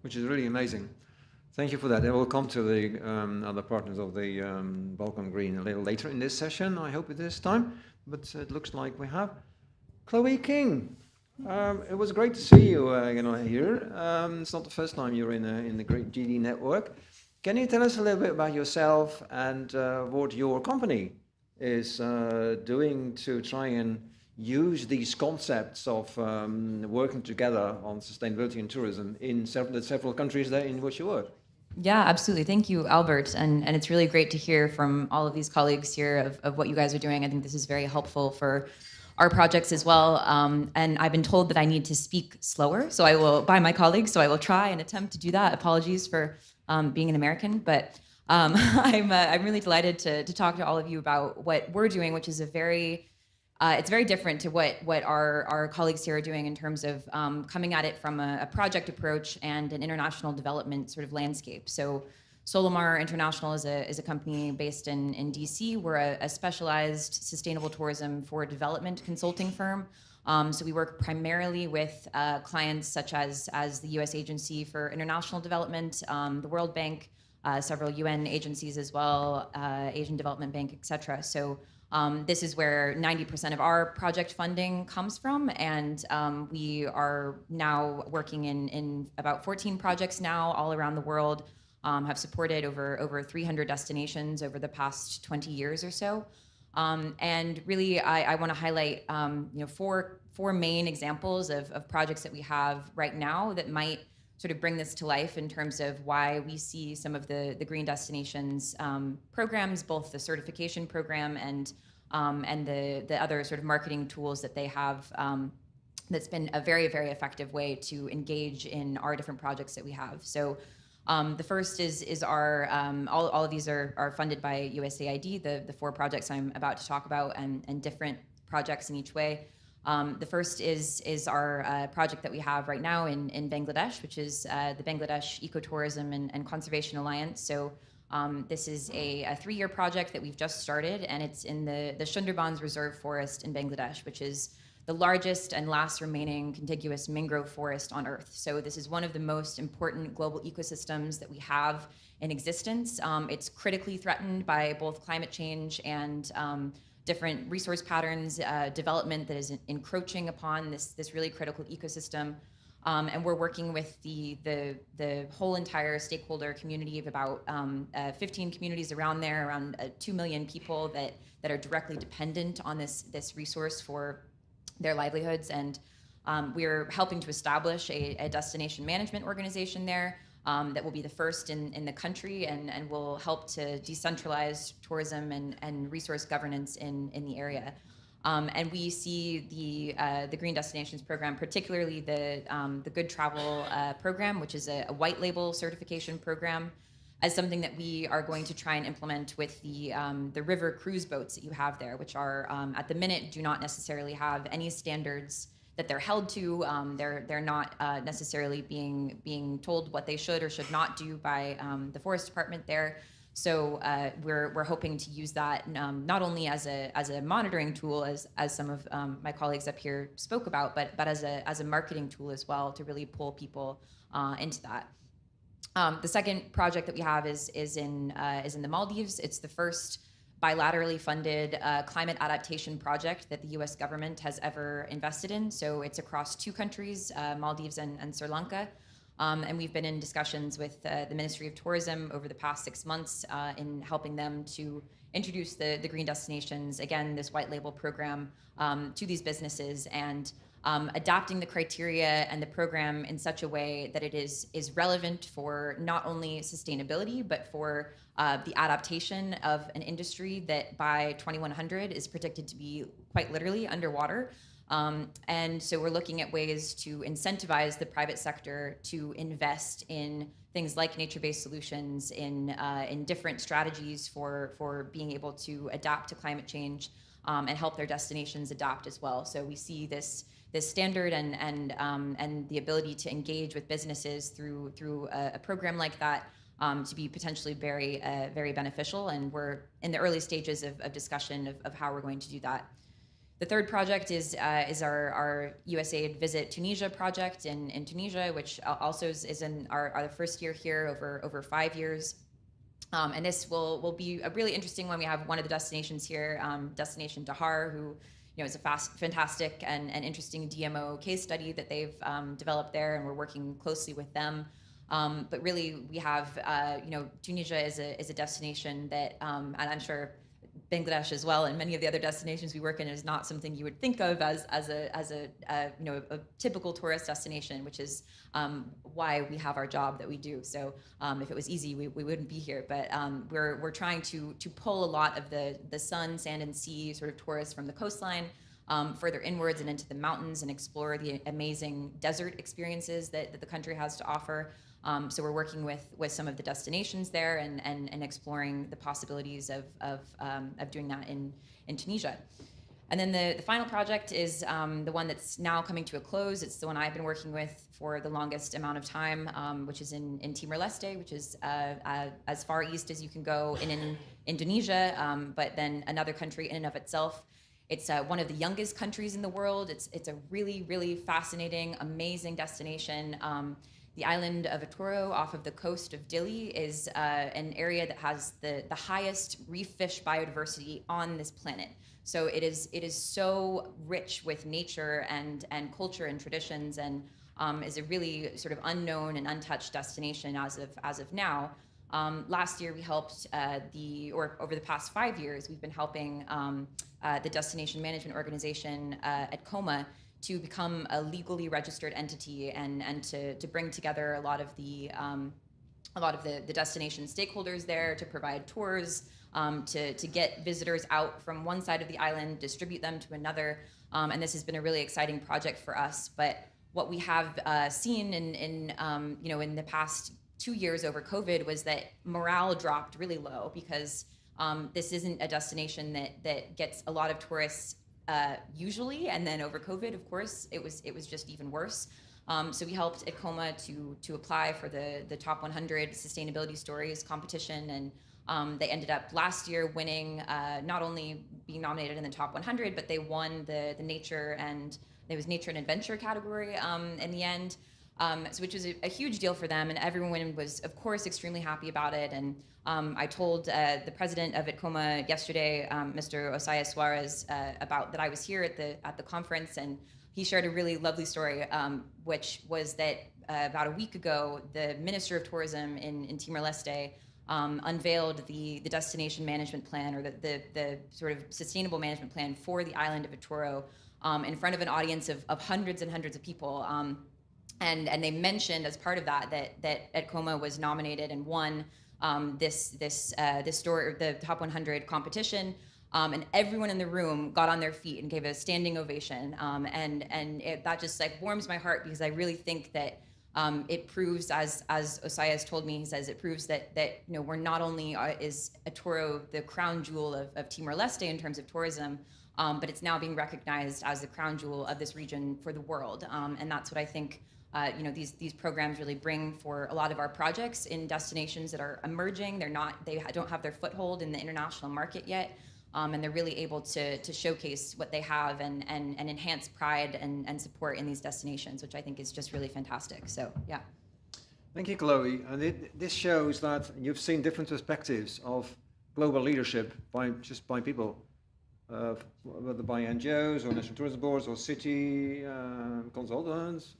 Which is really amazing. Thank you for that. And we'll come to the other partners of the Balkan Green a little later in this session, I hope at this time. But it looks like we have Chloe King. It was great to see you here. It's not the first time you're in the Great GD network. Can you tell us a little bit about yourself and what your company is doing to try and use these concepts of working together on sustainability and tourism in the several countries there in which you work? Yeah, absolutely. Thank you, Albert. And it's really great to hear from all of these colleagues here of what you guys are doing. I think this is very helpful for our projects as well. And I've been told that I need to speak slower, so I will, by my colleagues, so I will try and attempt to do that. Apologies for being an American, but I'm really delighted to talk to all of you about what we're doing, which is it's very different to what our colleagues here are doing in terms of coming at it from a project approach and an international development sort of landscape. So Solomar International is a company based in DC. We're a specialized sustainable tourism for development consulting firm. So we work primarily with clients such as the U.S. Agency for International Development, the World Bank, several UN agencies as well, Asian Development Bank, etc. So this is where 90% of our project funding comes from, and we are now working in about 14 projects now all around the world. Have supported over 300 destinations over the past 20 years or so. And really, I want to highlight four main examples of projects that we have right now that might sort of bring this to life in terms of why we see some of the Green Destinations programs, both the certification program and the other sort of marketing tools that they have. That's been a very, very effective way to engage in our different projects that we have. So the first is our, all of these are funded by USAID, the four projects I'm about to talk about, and different projects in each way. The first is our project that we have right now in Bangladesh, which is the Bangladesh Ecotourism and Conservation Alliance. So this is a 3-year project that we've just started, and it's in the Sundarbans Reserve Forest in Bangladesh, which is the largest and last remaining contiguous mangrove forest on Earth. So this is one of the most important global ecosystems that we have in existence. It's critically threatened by both climate change and different resource patterns, development that is encroaching upon this really critical ecosystem. And we're working with the whole entire stakeholder community of about 15 communities around there, around 2 million people that are directly dependent on this resource for their livelihoods. And we're helping to establish a destination management organization there that will be the first in the country and will help to decentralize tourism and resource governance in the area. And we see the Green Destinations program, particularly the Good Travel program, which is a white label certification program, as something that we are going to try and implement with the river cruise boats that you have there, which are at the minute do not necessarily have any standards that they're held to. They're not necessarily being told what they should or should not do by the Forest Department there. So we're hoping to use that not only as a monitoring tool, as some of my colleagues up here spoke about, but as a marketing tool as well to really pull people into that. The second project that we have is in the Maldives. It's the first bilaterally funded climate adaptation project that the U.S. government has ever invested in. So it's across 2 countries, Maldives and Sri Lanka. And we've been in discussions with the Ministry of Tourism over the past 6 months in helping them to introduce the Green Destinations, again, this white label program to these businesses. And adapting the criteria and the program in such a way that it is relevant for not only sustainability, but for the adaptation of an industry that by 2100 is predicted to be quite literally underwater. And so we're looking at ways to incentivize the private sector to invest in things like nature-based solutions, in different strategies for being able to adapt to climate change, and help their destinations adapt as well. So we see this standard and the ability to engage with businesses through a program like that to be potentially very beneficial. And we're in the early stages of discussion of how we're going to do that. The third project is our Usaid Visit Tunisia project in Tunisia, which also is in our first year here over 5 years. And this will be a really interesting one. We have one of the destinations here, Destination Dahar, who is a fantastic and interesting DMO case study that they've developed there, and we're working closely with them. But really, we have Tunisia is a destination that, and I'm sure Bangladesh as well, and many of the other destinations we work in is not something you would think of as a typical tourist destination, which is why we have our job that we do. So if it was easy, we wouldn't be here. But we're trying to pull a lot of the sun, sand, and sea sort of tourists from the coastline further inwards and into the mountains and explore the amazing desert experiences that the country has to offer. So we're working with some of the destinations there and exploring the possibilities of doing that in Tunisia. And then the final project is the one that's now coming to a close. It's the one I've been working with for the longest amount of time, which is in Timor-Leste, which is as far east as you can go in Indonesia, but then another country in and of itself. It's one of the youngest countries in the world. It's a really, really fascinating, amazing destination. The island of Etoro off of the coast of Dili is an area that has the highest reef fish biodiversity on this planet. So it is so rich with nature and culture and traditions, and is a really sort of unknown and untouched destination as of now. Last year we helped over the past 5 years, we've been helping the destination management organization at Coma to become a legally registered entity and to bring together a lot of the destination stakeholders there to provide tours, to get visitors out from one side of the island, distribute them to another, and this has been a really exciting project for us. But what we have seen in the past 2 years over COVID was that morale dropped really low because this isn't a destination that gets a lot of tourists usually, and then over COVID, of course, it was just even worse. So we helped Ecoma to apply for the Top 100 Sustainability Stories competition, and they ended up last year winning, not only being nominated in the Top 100, but they won the Nature and Adventure category in the end. So which was a huge deal for them, and everyone was, of course, extremely happy about it. And I told the president of Ecoma yesterday, Mr. Osaya Suarez, about that I was here at the conference, and he shared a really lovely story, which was that about a week ago, the Minister of Tourism in Timor-Leste unveiled the destination management plan, or the sort of sustainable management plan for the island of Etoro in front of an audience of hundreds and hundreds of people. And they mentioned as part of that Ecoma was nominated and won this story, the Top 100 competition, and everyone in the room got on their feet and gave a standing ovation. That just like warms my heart, because I really think that it proves, as Osaya has told me, he says it proves that we're not only is Etoro the crown jewel of Timor-Leste in terms of tourism, but it's now being recognized as the crown jewel of this region for the world, and that's what I think. These programs really bring for a lot of our projects in destinations that are emerging. They don't have their foothold in the international market yet, and they're really able to showcase what they have and enhance pride and support in these destinations, which I think is just really fantastic. So yeah. Thank you, Chloe. And this shows that you've seen different perspectives of global leadership by people, whether by NGOs or national tourism boards or city consultants.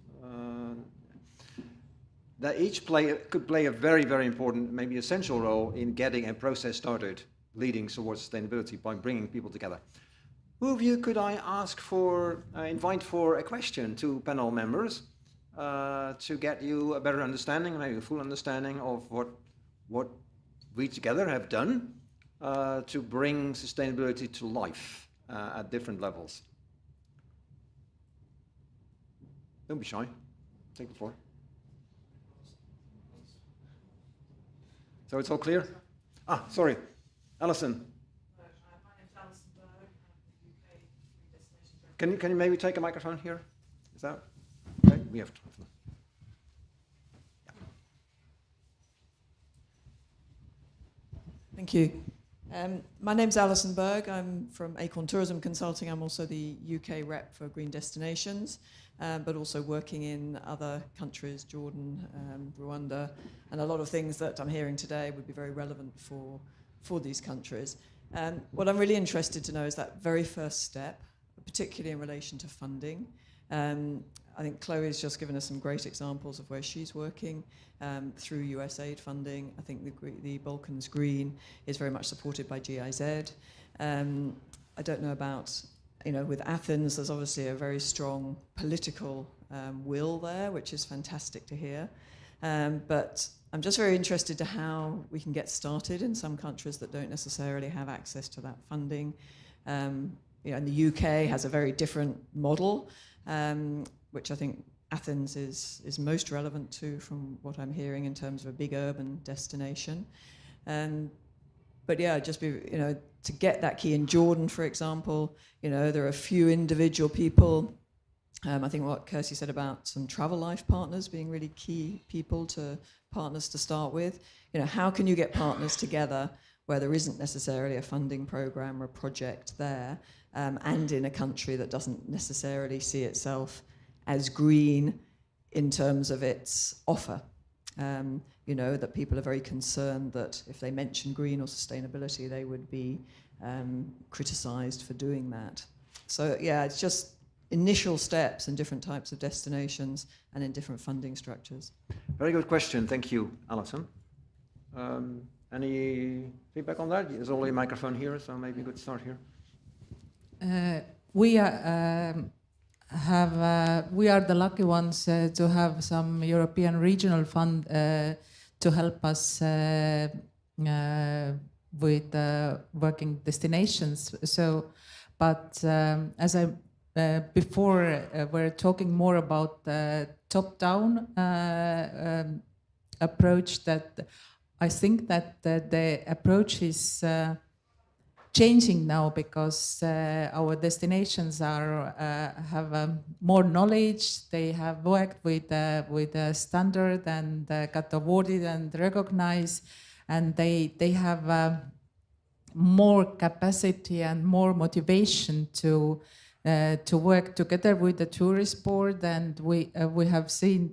That each could play a very, very important, maybe essential role in getting a process started, leading towards sustainability by bringing people together. Who of you could I ask for, invite for a question to panel members to get you a better understanding, maybe a full understanding of what we together have done to bring sustainability to life at different levels? Don't be shy. Take the floor. So it's all clear? Ah, sorry. Alison. My name's Alison Berg. I'm the UK Destination. Can you maybe take a microphone here? Is that okay? We have time for that. Thank you. My name's Alison Berg. I'm from Ecotourism Consulting. I'm also the UK rep for Green Destinations, but also working in other countries, Jordan, Rwanda, and a lot of things that I'm hearing today would be very relevant for these countries. What I'm really interested to know is that very first step, particularly in relation to funding. I think Chloe's just given us some great examples of where she's working through Usaid funding. I think the Balkans Green is very much supported by GIZ. I don't know about, with Athens, there's obviously a very strong political will there, which is fantastic to hear. But I'm just very interested to how we can get started in some countries that don't necessarily have access to that funding. And the UK has a very different model, which I think Athens is most relevant to, from what I'm hearing, in terms of a big urban destination. But yeah, just to get that key in Jordan, for example, there are a few individual people. I think what Kirsty said about some travel life partners being really key partners to start with. How can you get partners together where there isn't necessarily a funding program or a project there, and in a country that doesn't necessarily see itself as green in terms of its offer? That people are very concerned that if they mention green or sustainability, they would be criticised for doing that. So yeah, it's just initial steps in different types of destinations and in different funding structures. Very good question. Thank you, Alison. Any feedback on that? There's only a microphone here, so maybe we could start here. We are the lucky ones to have some European regional fund to help us with working destinations. So, but as I before, we're talking more about the top-down approach. That I think that the approach is changing now, because our destinations have more knowledge. They have worked with a standard and got awarded and recognized, and they have more capacity and more motivation to work together with the tourist board. And we have seen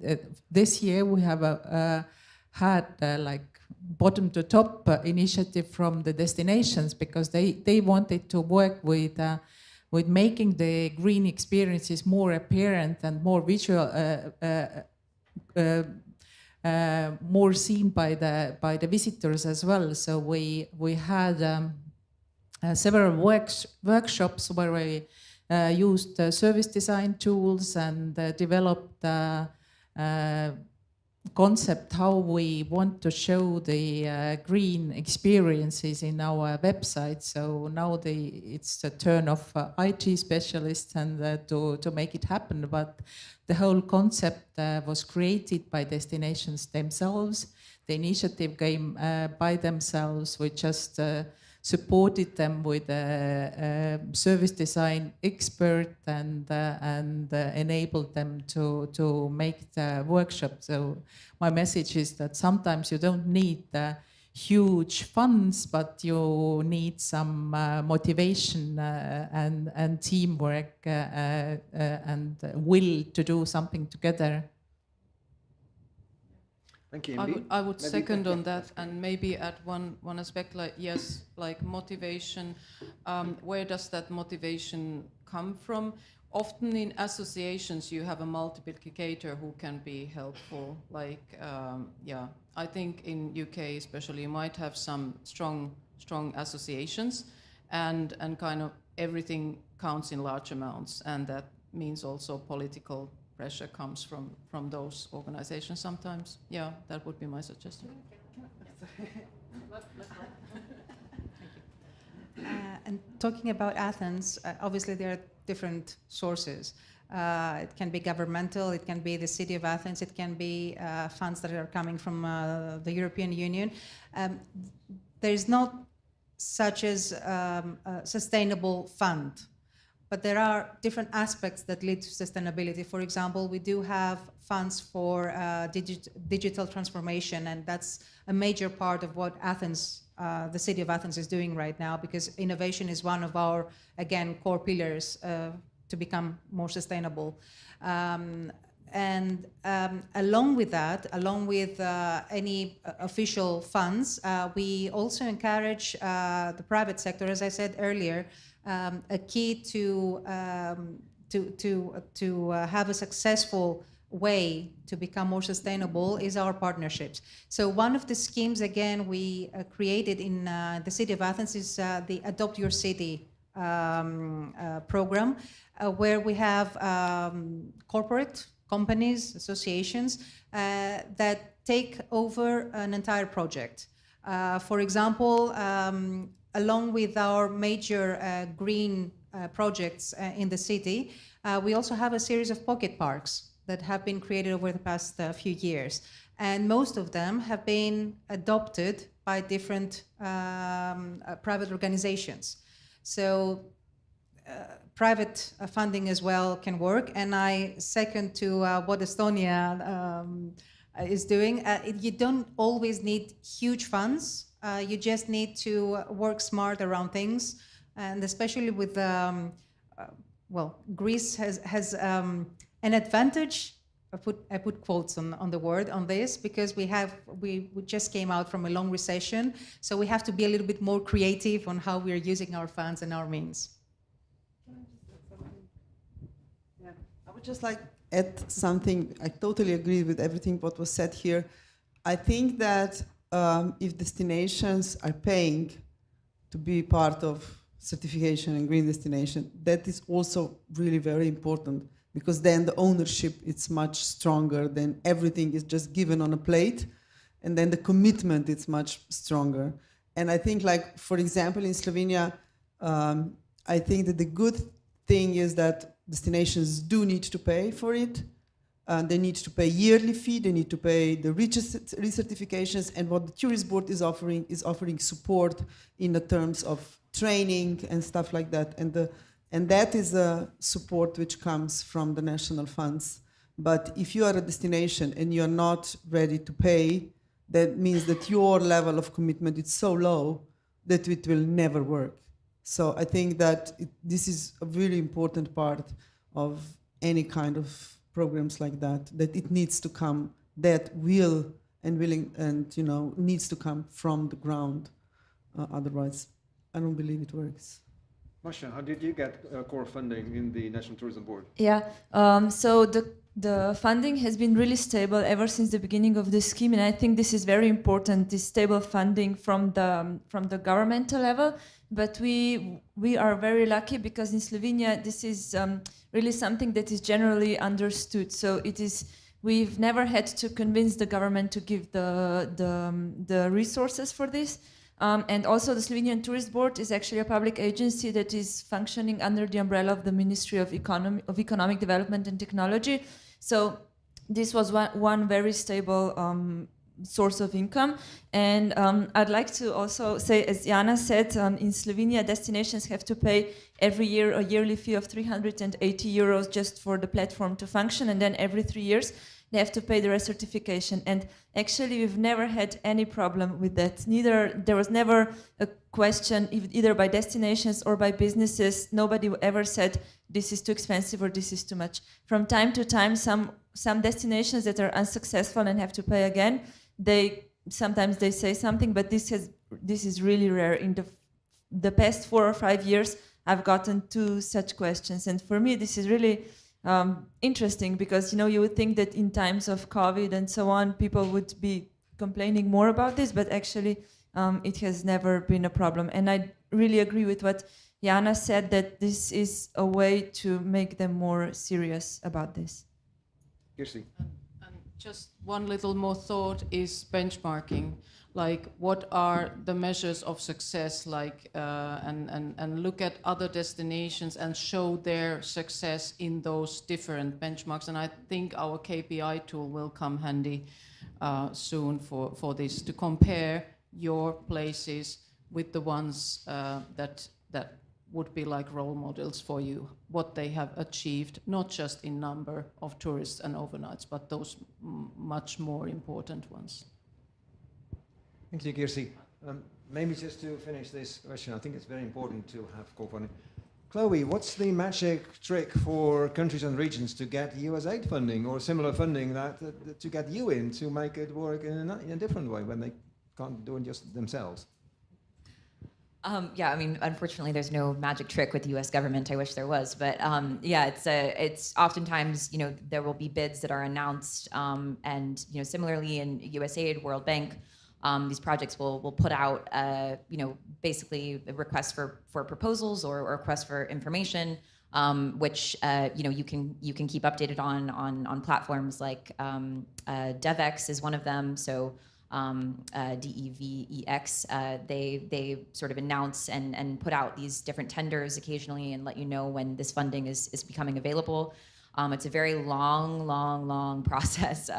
this year we have had like bottom to top initiative from the destinations, because they wanted to work with making the green experiences more apparent and more visual, more seen by the visitors as well. So we had several workshops where we used service design tools and developed concept how we want to show the green experiences in our website. So now it's the turn of IT specialists and to make it happen. But the whole concept was created by destinations themselves. The initiative came by themselves. We just supported them with a service design expert and enabled them to make the workshop. So my message is that sometimes you don't need huge funds, but you need some motivation and teamwork and will to do something together. Thank you. I would second on that, and maybe add one aspect, like motivation. Where does that motivation come from? Often in associations you have a multiplicator who can be helpful. I think in UK especially you might have some strong associations, and kind of everything counts in large amounts, and that means also political pressure comes from those organizations sometimes. Yeah, that would be my suggestion. And talking about Athens, obviously there are different sources. It can be governmental, it can be the city of Athens, it can be funds that are coming from the European Union. There is not such as a sustainable fund, but there are different aspects that lead to sustainability. For example, we do have funds for digital transformation, and that's a major part of what Athens, the city of Athens, is doing right now, because innovation is one of our, again, core pillars to become more sustainable. Along with that, along with any official funds, we also encourage the private sector, as I said earlier. A key to have a successful way to become more sustainable is our partnerships. So one of the schemes, again, we created in the city of Athens is the Adopt Your City program, where we have corporate companies, associations that take over an entire project. For example, along with our major green projects in the city, we also have a series of pocket parks that have been created over the past few years. And most of them have been adopted by different private organizations. So private funding as well can work. And I second to what Estonia is doing. You don't always need huge funds. You just need to work smart around things. And especially with, well, Greece has an advantage. I put quotes on the word on this, because we just came out from a long recession, so we have to be a little bit more creative on how we are using our funds and our means. Yeah, I would just like add something. I totally agree with everything what was said here. I think that if destinations are paying to be part of certification and green destination, that is also really very important, because then the ownership is much stronger, than everything is just given on a plate, and then the commitment is much stronger. And I think, like, for example, in Slovenia, I think that the good thing is that destinations do need to pay for it. They need to pay yearly fee, they need to pay the recertifications, and what the tourist board is offering support in the terms of training and stuff like that. And that is a support which comes from the national funds. But if you are a destination and you're not ready to pay, that means that your level of commitment is so low that it will never work. So I think that this is a really important part of any kind of programs like that it needs to come, that will and willing and, you know, needs to come from the ground. Otherwise, I don't believe it works. Masha, how did you get core funding in the National Tourism Board? Yeah, so the funding has been really stable ever since the beginning of the scheme, and I think this is very important, this stable funding from the governmental level. But we are very lucky, because in Slovenia this is really something that is generally understood. So we've never had to convince the government to give the resources for this. And also the Slovenian Tourist Board is actually a public agency that is functioning under the umbrella of the Ministry of Economic Development and Technology. So this was one very stable source of income. And I'd like to also say, as Jana said, in Slovenia, destinations have to pay every year a yearly fee of 380 euros just for the platform to function, and then every 3 years they have to pay the recertification. And actually we've never had any problem with that. There was never a question, either by destinations or by businesses. Nobody ever said this is too expensive or this is too much. From time to time, some destinations that are unsuccessful and have to pay again, sometimes they say something, but this is really rare. In the past 4 or 5 years, I've gotten 2 such questions, and for me this is really interesting, because you would think that in times of COVID and so on, people would be complaining more about this, but actually it has never been a problem. And I really agree with what Jana said that this is a way to make them more serious about this. Kirsi. And just one little more thought is benchmarking. Like, what are the measures of success? Like, and look at other destinations and show their success in those different benchmarks. And I think our KPI tool will come handy soon for this, to compare your places with the ones that would be like role models for you, what they have achieved, not just in number of tourists and overnights, but those much more important ones. Thank you, Kirsi. Maybe just to finish this question, I think it's very important to have co-funding. Chloe, what's the magic trick for countries and regions to get Usaid funding or similar funding that to get you in to make it work in a different way when they can't do it just themselves? Yeah, I mean, unfortunately, there's no magic trick with the U.S. government. I wish there was, but yeah, it's oftentimes, you know, there will be bids that are announced, and you know, similarly in Usaid, World Bank, these projects will put out, you know, basically requests for proposals or requests for information, which you know, you can keep updated on platforms like DevEx is one of them. So. DEVEX, they sort of announce and put out these different tenders occasionally and let you know when this funding is becoming available. It's a very long process.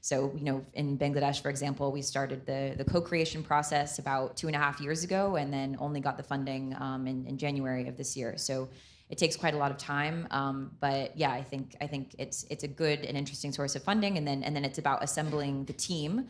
So, you know, in Bangladesh, for example, we started the co-creation process about 2.5 years ago and then only got the funding in January of this year. So it takes quite a lot of time, but yeah, I think it's a good and interesting source of funding, and then it's about assembling the team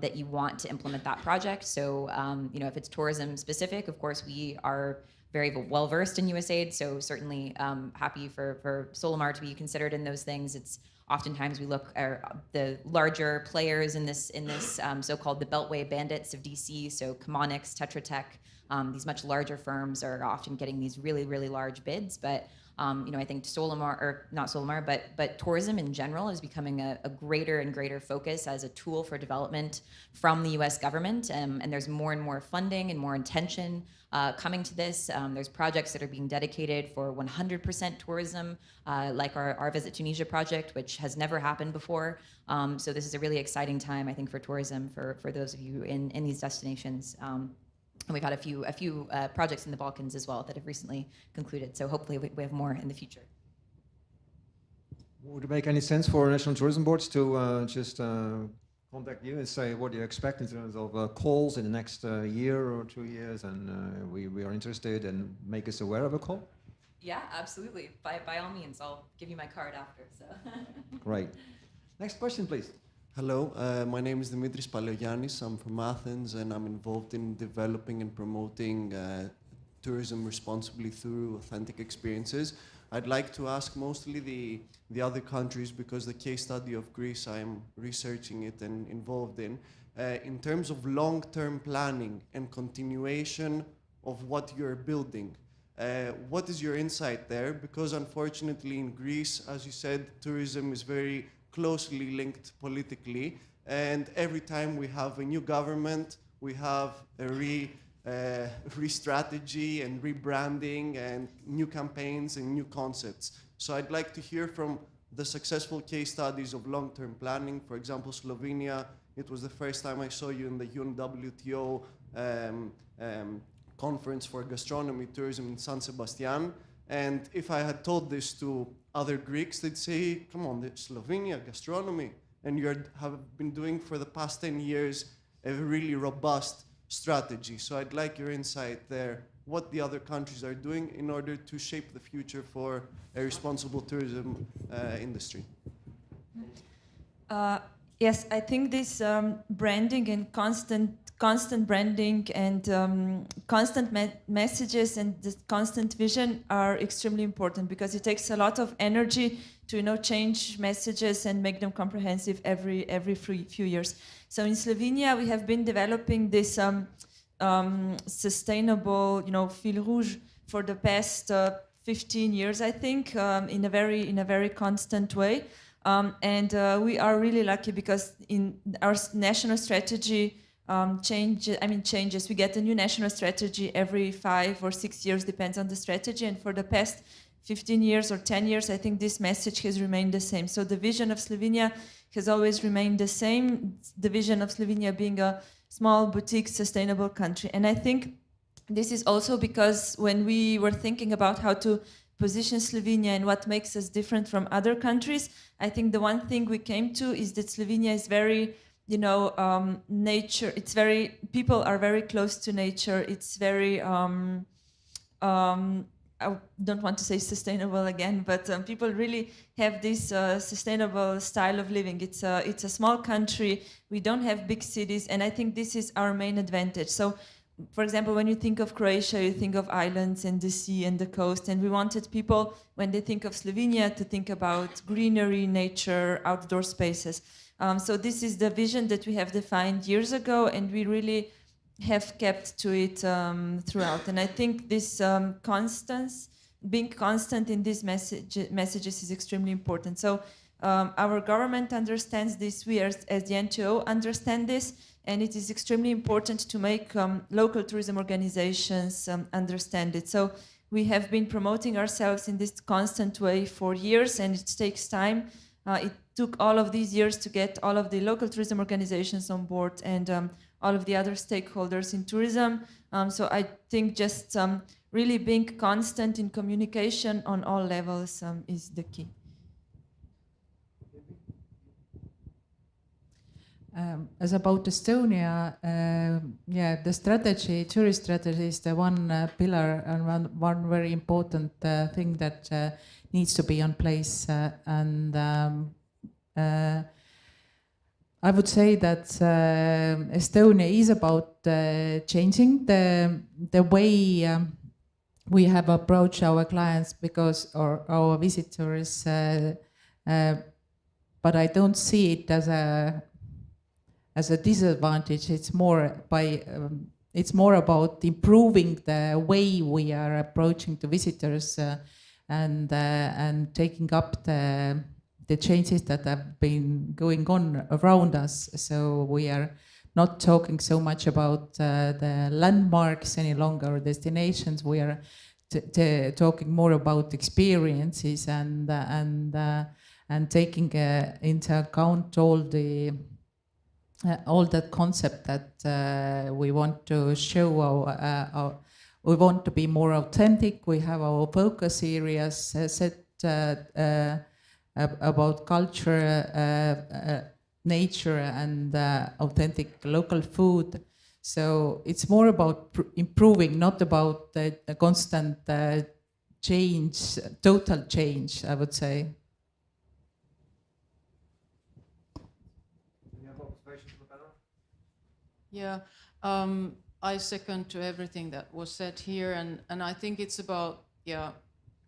that you want to implement that project. So you know, if it's tourism specific, of course we are very well versed in Usaid, so certainly happy for Solomar to be considered in those things. It's oftentimes we look at the larger players in this so-called the Beltway bandits of DC, so Chemonics, Tetra Tech. These much larger firms are often getting these really large bids, but you know, I think Solomar, or not Solomar, but tourism in general is becoming a greater and greater focus as a tool for development from the U.S. government, and there's more and more funding and more intention coming to this. There's projects that are being dedicated for 100% tourism, like our Visit Tunisia project, which has never happened before. So this is a really exciting time, I think, for tourism for those of you in these destinations. And we've had a few projects in the Balkans as well that have recently concluded. So hopefully we have more in the future. Would it make any sense for national tourism boards to just contact you and say what you expect in terms of calls in the next year or 2 years, and we are interested, and make us aware of a call? Yeah, absolutely. By all means, I'll give you my card after. So. Great. Next question, please. Hello, my name is Dimitris Paleogiannis. I'm from Athens, and I'm involved in developing and promoting tourism responsibly through authentic experiences. I'd like to ask mostly the other countries, because the case study of Greece, I'm researching it and involved in terms of long-term planning and continuation of what you're building. What is your insight there? Because unfortunately in Greece, as you said, tourism is very closely linked politically, and every time we have a new government, we have a re-strategy and rebranding and new campaigns and new concepts. So I'd like to hear from the successful case studies of long-term planning. For example, Slovenia, it was the first time I saw you in the UNWTO conference for gastronomy tourism in San Sebastian. And if I had told this to other Greeks, they'd say, come on, Slovenia, gastronomy. And you have been doing for the past 10 years a really robust strategy. So I'd like your insight there, what the other countries are doing in order to shape the future for a responsible tourism industry. Yes, I think this branding and constant branding and constant messages and this constant vision are extremely important, because it takes a lot of energy to change messages and make them comprehensive every few years. So in Slovenia we have been developing this sustainable fil rouge for the past 15 years, I think, in a very constant way. And we are really lucky, because in our national strategy changes. We get a new national strategy every 5 or 6 years, depends on the strategy. And for the past 15 years or 10 years, I think this message has remained the same. So the vision of Slovenia has always remained the same. The vision of Slovenia being a small, boutique, sustainable country. And I think this is also because when we were thinking about how to position Slovenia and what makes us different from other countries, I think the one thing we came to is that Slovenia is very, nature. People are very close to nature. It's very, I don't want to say sustainable again, but people really have this sustainable style of living. It's a small country. We don't have big cities, and I think this is our main advantage. So, for example, when you think of Croatia, you think of islands and the sea and the coast, and we wanted people, when they think of Slovenia, to think about greenery, nature, outdoor spaces. So this is the vision that we have defined years ago, and we really have kept to it throughout. And I think this being constant in these messages is extremely important. So our government understands this, we as the NGO understand this, and it is extremely important to make local tourism organizations understand it. So we have been promoting ourselves in this constant way for years, and it takes time. It took all of these years to get all of the local tourism organizations on board and all of the other stakeholders in tourism. So I think just really being constant in communication on all levels is the key. As about Estonia, the strategy, tourist strategy is the one pillar and one very important thing that needs to be in place. I would say that Estonia is about changing the way we have approached our clients or our visitors, but I don't see it as a disadvantage. It's more about improving the way we are approaching the visitors and taking up the changes that have been going on around us. So we are not talking so much about the landmarks any longer, or destinations. We are talking more about experiences and taking into account all that concept that we want to show. We want to be more authentic. We have our focus areas set about culture, nature, and authentic local food. So it's more about improving, not about the constant change, total change, I would say. Yeah, I second to everything that was said here, and I think it's about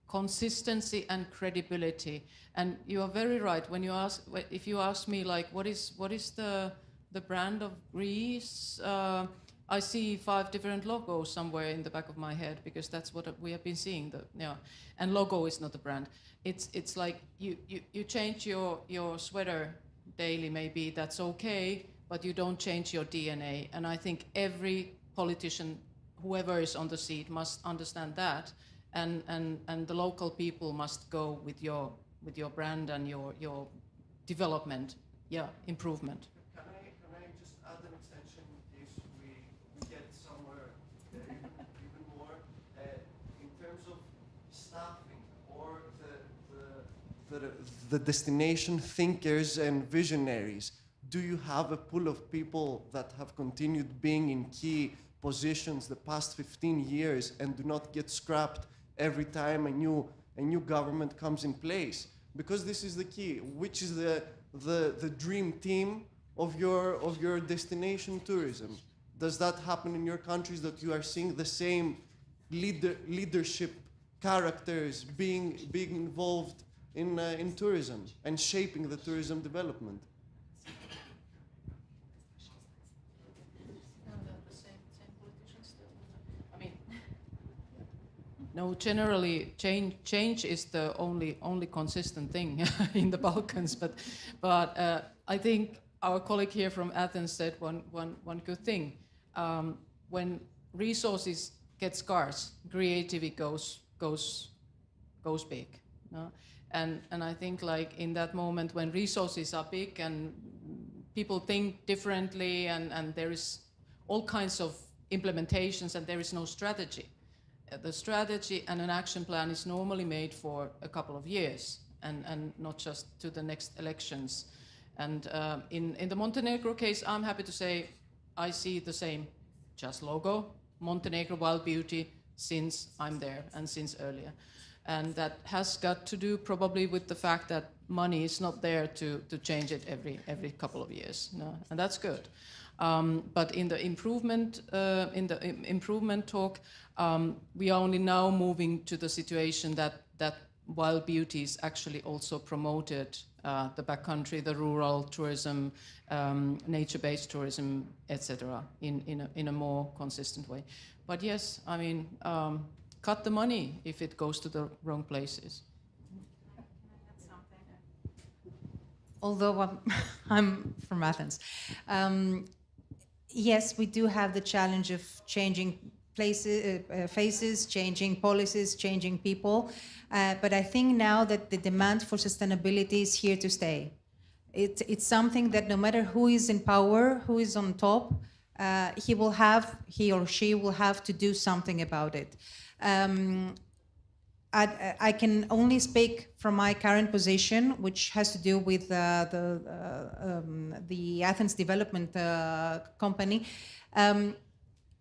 consistency and credibility. And you are very right when you ask, if you ask me like what is the brand of Greece, I see 5 different logos somewhere in the back of my head, because that's what we have been seeing. And logo is not a brand. It's like you change your sweater daily, maybe that's okay, but you don't change your DNA. And I think every politician, whoever is on the seat, must understand that, and the local people must go with your brand and your development, improvement. Can I just add an extension in case we get somewhere even more in terms of staffing or the destination thinkers and visionaries? Do you have a pool of people that have continued being in key positions the past 15 years and do not get scrapped every time a new government comes in place? Because this is the key. Which is the dream team of your destination tourism? Does that happen in your countries, that you are seeing the same leadership characters being involved in tourism and shaping the tourism development? No, generally change is the only consistent thing in the Balkans, but I think our colleague here from Athens said one good thing. When resources get scarce, creativity goes big. No? And I think like in that moment when resources are big and people think differently and there is all kinds of implementations and there is no strategy. The strategy and an action plan is normally made for a couple of years and not just to the next elections. And in the Montenegro case, I'm happy to say I see the same just logo, Montenegro Wild Beauty, since I'm there and since earlier. And that has got to do probably with the fact that money is not there to change it every couple of years. No? And that's good. But in the improvement talk, we are only now moving to the situation that wild beauty is actually also promoted the backcountry, the rural tourism, nature-based tourism, etc., in a more consistent way. But yes, I mean, cut the money if it goes to the wrong places. Although I'm from Athens. Yes, we do have the challenge of changing faces, changing policies, changing people. But I think now that the demand for sustainability is here to stay. It's something that no matter who is in power, who is on top, he or she will have to do something about it. I can only speak from my current position, which has to do with the Athens Development Company.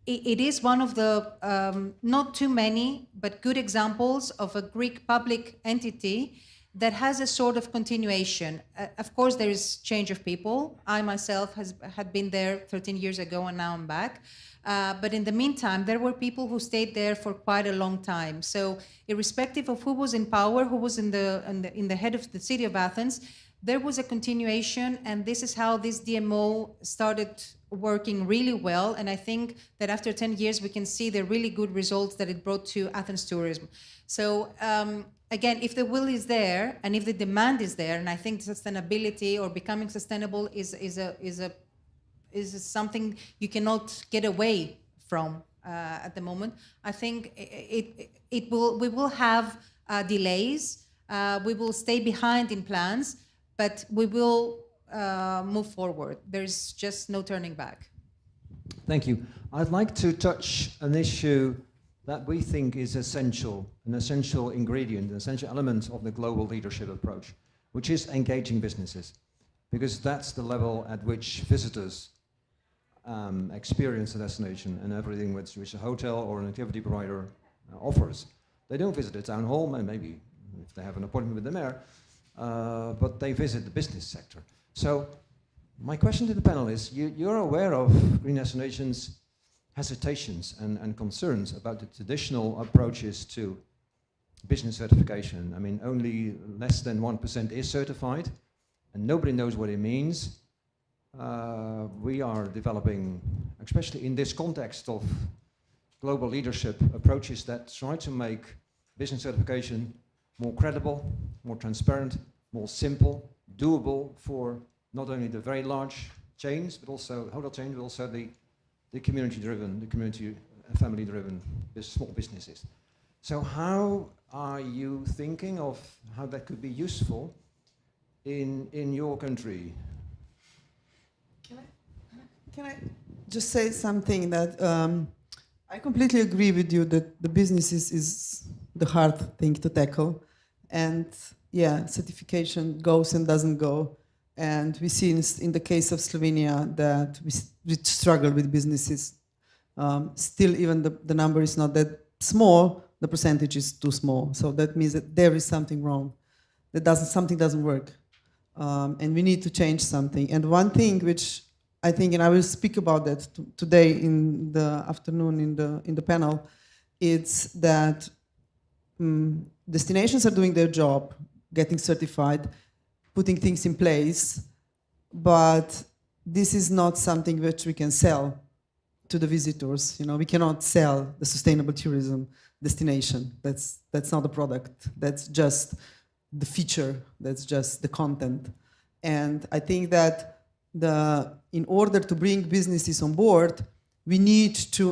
It is one of the not too many, but good examples of a Greek public entity that has a sort of continuation. Of course, there is change of people. I myself had been there 13 years ago, and now I'm back. But in the meantime, there were people who stayed there for quite a long time. So irrespective of who was in power, who was in the head of the city of Athens, there was a continuation, and this is how this DMO started working really well. And I think that after 10 years, we can see the really good results that it brought to Athens tourism. So again, if the will is there, and if the demand is there, and I think sustainability or becoming sustainable is something you cannot get away from at the moment. I think we will have delays. We will stay behind in plans, but we will move forward. There's just no turning back. Thank you. I'd like to touch an issue that we think is essential, an essential ingredient, an essential element of the global leadership approach, which is engaging businesses, because that's the level at which visitors experience a destination and everything which a hotel or an activity provider offers. They don't visit a town hall, maybe if they have an appointment with the mayor, but they visit the business sector. So my question to the panelists, you're aware of Green Destinations' hesitations and concerns about the traditional approaches to business certification. I mean, only less than 1% is certified, and nobody knows what it means. We are developing, especially in this context of global leadership, approaches that try to make business certification more credible, more transparent, more simple, doable for not only the very large chains, but also hotel chains, but also the community-driven, the community family-driven small businesses. So how are you thinking of how that could be useful in your country? Can I just say something that I completely agree with you that the business is the hard thing to tackle, and yeah, certification goes and doesn't go, and we see in the case of Slovenia that we struggle with businesses. Still, even the number is not that small, the percentage is too small, so that means that there is something wrong, something doesn't work, and we need to change something. And one thing which I think, and I will speak about that today in the afternoon in the panel, it's that destinations are doing their job, getting certified, putting things in place, but this is not something which we can sell to the visitors. You know, we cannot sell the sustainable tourism destination. That's not a product. That's just the feature. That's just the content. And I think that in order to bring businesses on board, we need to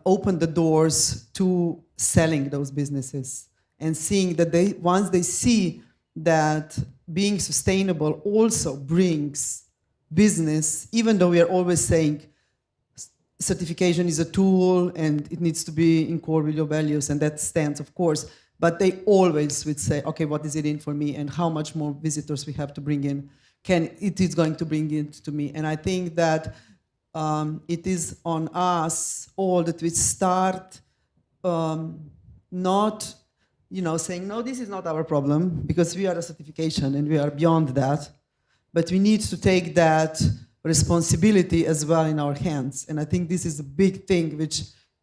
open the doors to selling those businesses and seeing that once they see that being sustainable also brings business, even though we are always saying certification is a tool and it needs to be in core with your values, and that stands, of course, but they always would say, okay, what is it in for me and how much more visitors we have to bring in, it is going to bring it to me. And I think that it is on us all that we start not, saying, no, this is not our problem because we are a certification and we are beyond that. But we need to take that responsibility as well in our hands. And I think this is a big thing which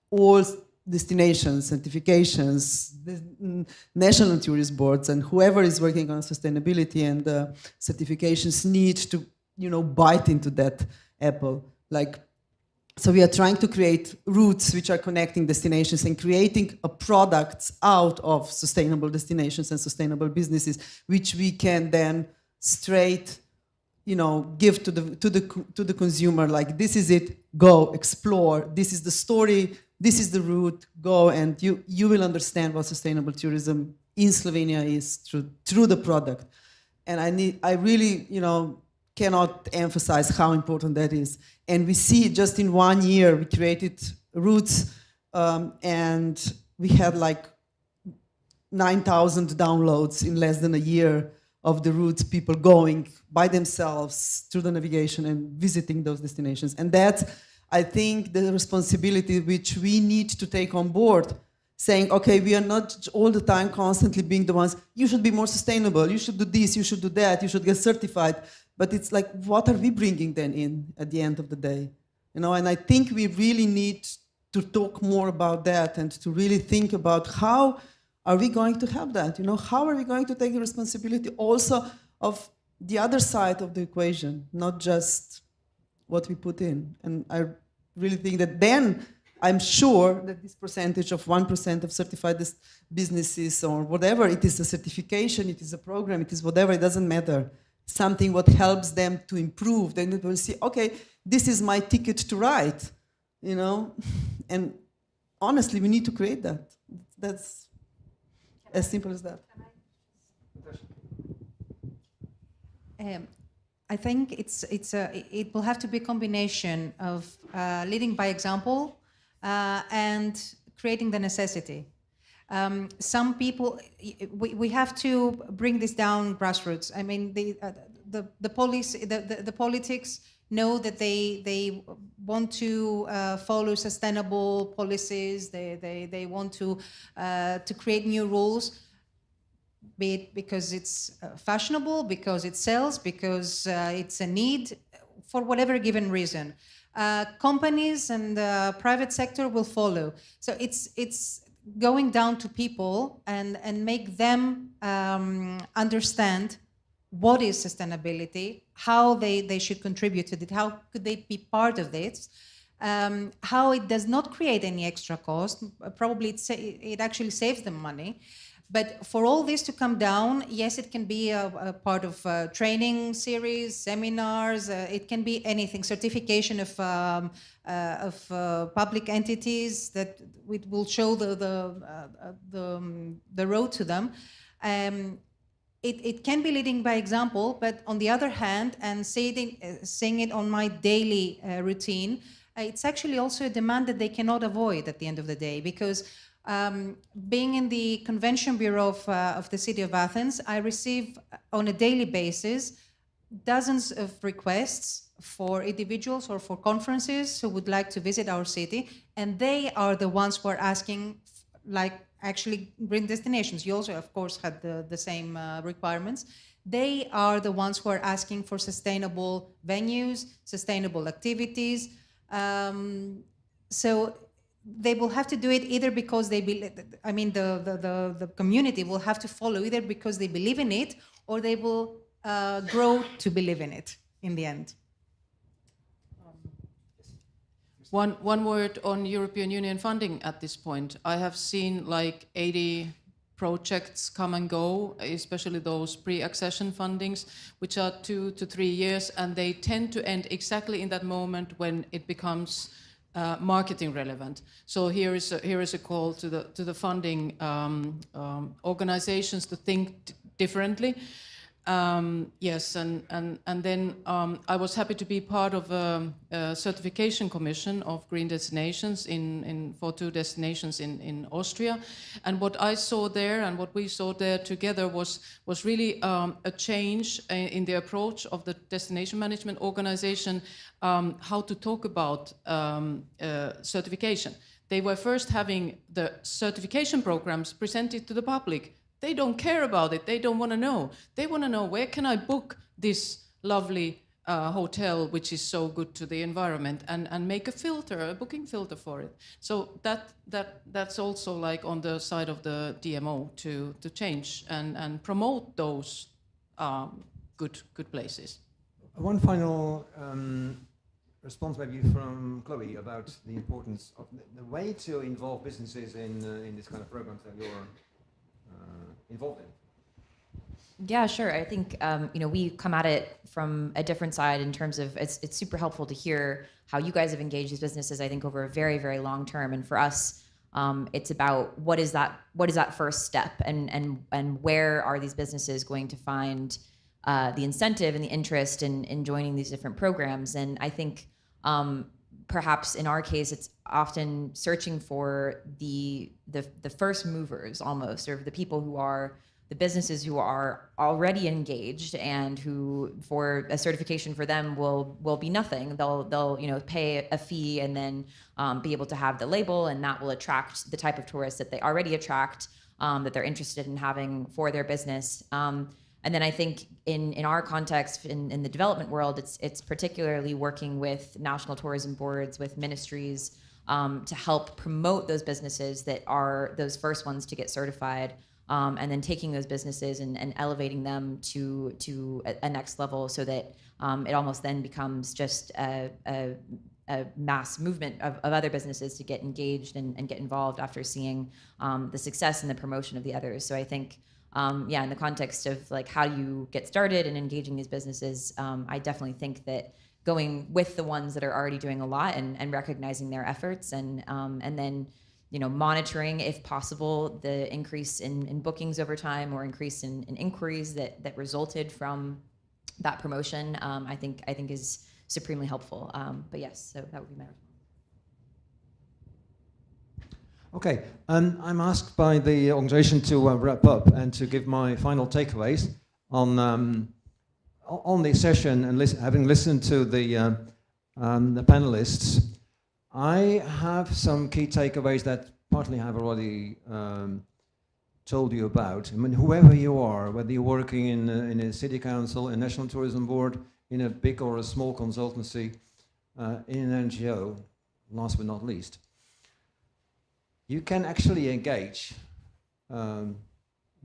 all destinations, certifications, the national tourist boards, and whoever is working on sustainability and certifications need to, bite into that apple. So we are trying to create routes which are connecting destinations and creating products out of sustainable destinations and sustainable businesses, which we can then straight, give to the consumer. Like, this is it. Go explore. This is the story. This is the route. Go, and you will understand what sustainable tourism in Slovenia is through the product. And I really, cannot emphasize how important that is. And we see just in 1 year, we created routes and we had 9,000 downloads in less than a year of the routes, people going by themselves through the navigation and visiting those destinations. And that's, I think, the responsibility which we need to take on board, saying, okay, we are not all the time constantly being the ones, you should be more sustainable, you should do this, you should do that, you should get certified. But it's like, what are we bringing then in at the end of the day? And I think we really need to talk more about that and to really think about how are we going to have that? How are we going to take the responsibility also of the other side of the equation, not just what we put in? And I really think that then I'm sure that this percentage of 1% of certified businesses or whatever, it is a certification, it is a program, it is whatever, it doesn't matter. Something what helps them to improve, then they will see, okay, this is my ticket to ride, And honestly, we need to create that. That's as simple as that. I think it will have to be a combination of leading by example and creating the necessity. Some people, we have to bring this down grassroots. I mean, the politics know that they want to follow sustainable policies. They want to create new rules, be it because it's fashionable, because it sells, because it's a need, for whatever given reason. Companies and the private sector will follow. So it's going down to people and make them understand what is sustainability, how they should contribute to it, how could they be part of this, how it does not create any extra cost. Probably it actually saves them money. But for all this to come down, yes, it can be a part of training series, seminars. It can be anything. Certification of public entities that will show the road to them. It can be leading by example, but on the other hand, and saying it on my daily routine, it's actually also a demand that they cannot avoid at the end of the day, because being in the Convention Bureau of the City of Athens, I receive on a daily basis dozens of requests for individuals or for conferences who would like to visit our city, and they are the ones who are asking, actually green destinations. You also, of course, had the same requirements. They are the ones who are asking for sustainable venues, sustainable activities. So they will have to do it either because they believe, the community will have to follow either because they believe in it, or they will grow to believe in it in the end. One word on European Union funding at this point. I have seen 80 projects come and go, especially those pre-accession fundings, which are 2 to 3 years, and they tend to end exactly in that moment when it becomes marketing relevant. So here is a call to the funding organizations to think differently. Yes, and then I was happy to be part of a certification commission of green destinations for 2 destinations in Austria. And what I saw there and what we saw there together was really a change in the approach of the destination management organization, how to talk about certification. They were first having the certification programs presented to the public. They don't care about it. They don't want to know. They want to know, where can I book this lovely hotel, which is so good to the environment, and make a filter, a booking filter for it. So that's also like on the side of the DMO to change and promote those good places. One final response maybe from Chloe about the importance of the way to involve businesses in this kind of programs that you're involved in. Yeah, sure. I think we come at it from a different side in terms of it's super helpful to hear how you guys have engaged these businesses, I think, over a very, very long term. And for us, it's about what is that first step, and where are these businesses going to find the incentive and the interest in joining these different programs. And I think perhaps in our case, it's often searching for the first movers almost, or the people who are the businesses who are already engaged and who, for a certification for them will be nothing. They'll pay a fee and then be able to have the label, and that will attract the type of tourists that they already attract, that they're interested in having for their business. And then I think in our context, in the development world, it's particularly working with national tourism boards, with ministries, to help promote those businesses that are those first ones to get certified, and then taking those businesses and elevating them to a next level, so that it almost then becomes just a mass movement of other businesses to get engaged and get involved after seeing the success and the promotion of the others. So I think, in the context of like how you get started and engaging these businesses, I definitely think that going with the ones that are already doing a lot and recognizing their efforts, and then monitoring, if possible, the increase in bookings over time, or increase in inquiries that resulted from that promotion, I think is supremely helpful. But yes, so that would be my response. Okay, I'm asked by the organization to wrap up and to give my final takeaways on this session, and having listened to the panelists. I have some key takeaways that partly I have already told you about. I mean, whoever you are, whether you're working in a city council, a national tourism board, in a big or a small consultancy, in an NGO, last but not least, you can actually engage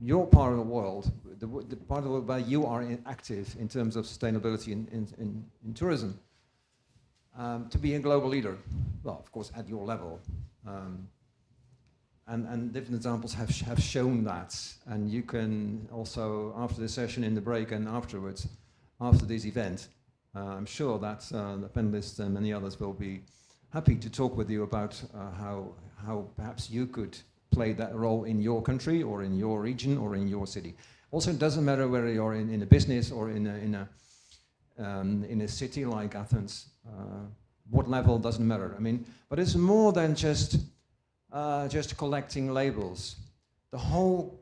your part of the world, the part of the world where you are active in terms of sustainability in tourism, to be a global leader. Well, of course, at your level. And different examples have shown that. And you can also, after the session, in the break and afterwards, after this event, I'm sure that the panelists and many others will be happy to talk with you about how perhaps you could play that role in your country or in your region or in your city. Also, it doesn't matter whether you're in a business or in a city like Athens. What level doesn't matter. I mean, but it's more than just collecting labels. The whole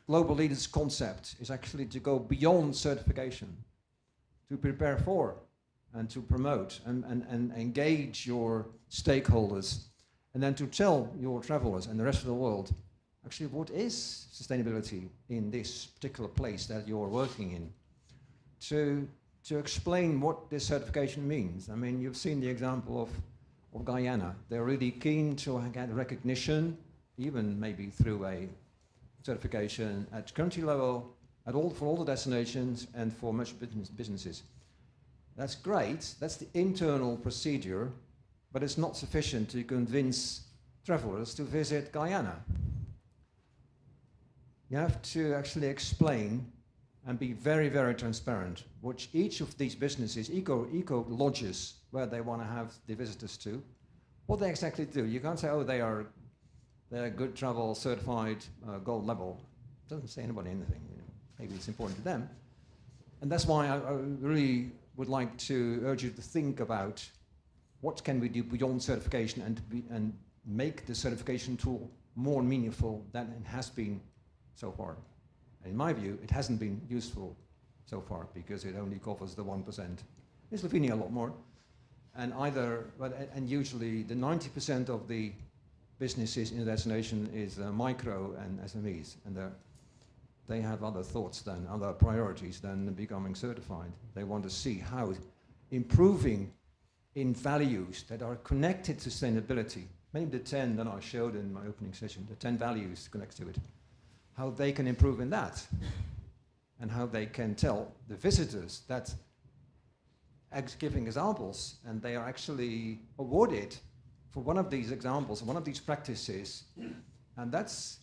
global leaders concept is actually to go beyond certification, to prepare for and to promote and engage your stakeholders, and then to tell your travelers and the rest of the world actually what is sustainability in this particular place that you're working in, to explain what this certification means. I mean, you've seen the example of Guyana. They're really keen to get recognition, even maybe through a certification at country level, for all the destinations and for much businesses. That's great, that's the internal procedure, but it's not sufficient to convince travelers to visit Guyana. you have to actually explain and be very, very transparent, which each of these businesses, eco lodges, where they want to have the visitors to, what they exactly do. You can't say, oh, they're good travel certified gold level. It doesn't say anybody anything. You know. Maybe it's important to them. And that's why I really would like to urge you to think about what can we do beyond certification and make the certification tool more meaningful than it has been so far. In my view, it hasn't been useful so far because it only covers the 1%. In Slovenia, a lot more. And usually the 90% of the businesses in the destination is micro and SMEs, and they have other thoughts than other priorities than becoming certified. They want to see how improving in values that are connected to sustainability, maybe the 10 that I showed in my opening session, the 10 values connected to it, how they can improve in that, and how they can tell the visitors that giving examples, and they are actually awarded for one of these examples, one of these practices, and that's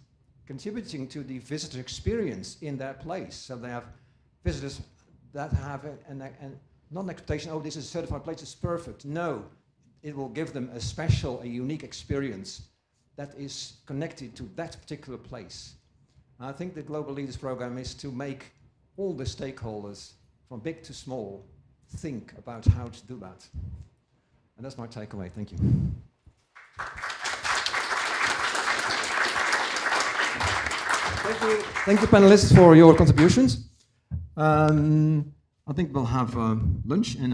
contributing to the visitor experience in that place. So they have visitors that have not an expectation, oh, this is a certified place, it's perfect. No, it will give them a unique experience that is connected to that particular place. I think the Global Leaders Program is to make all the stakeholders, from big to small, think about how to do that. And that's my takeaway. Thank you. Thank you, panelists, for your contributions. I think we'll have lunch in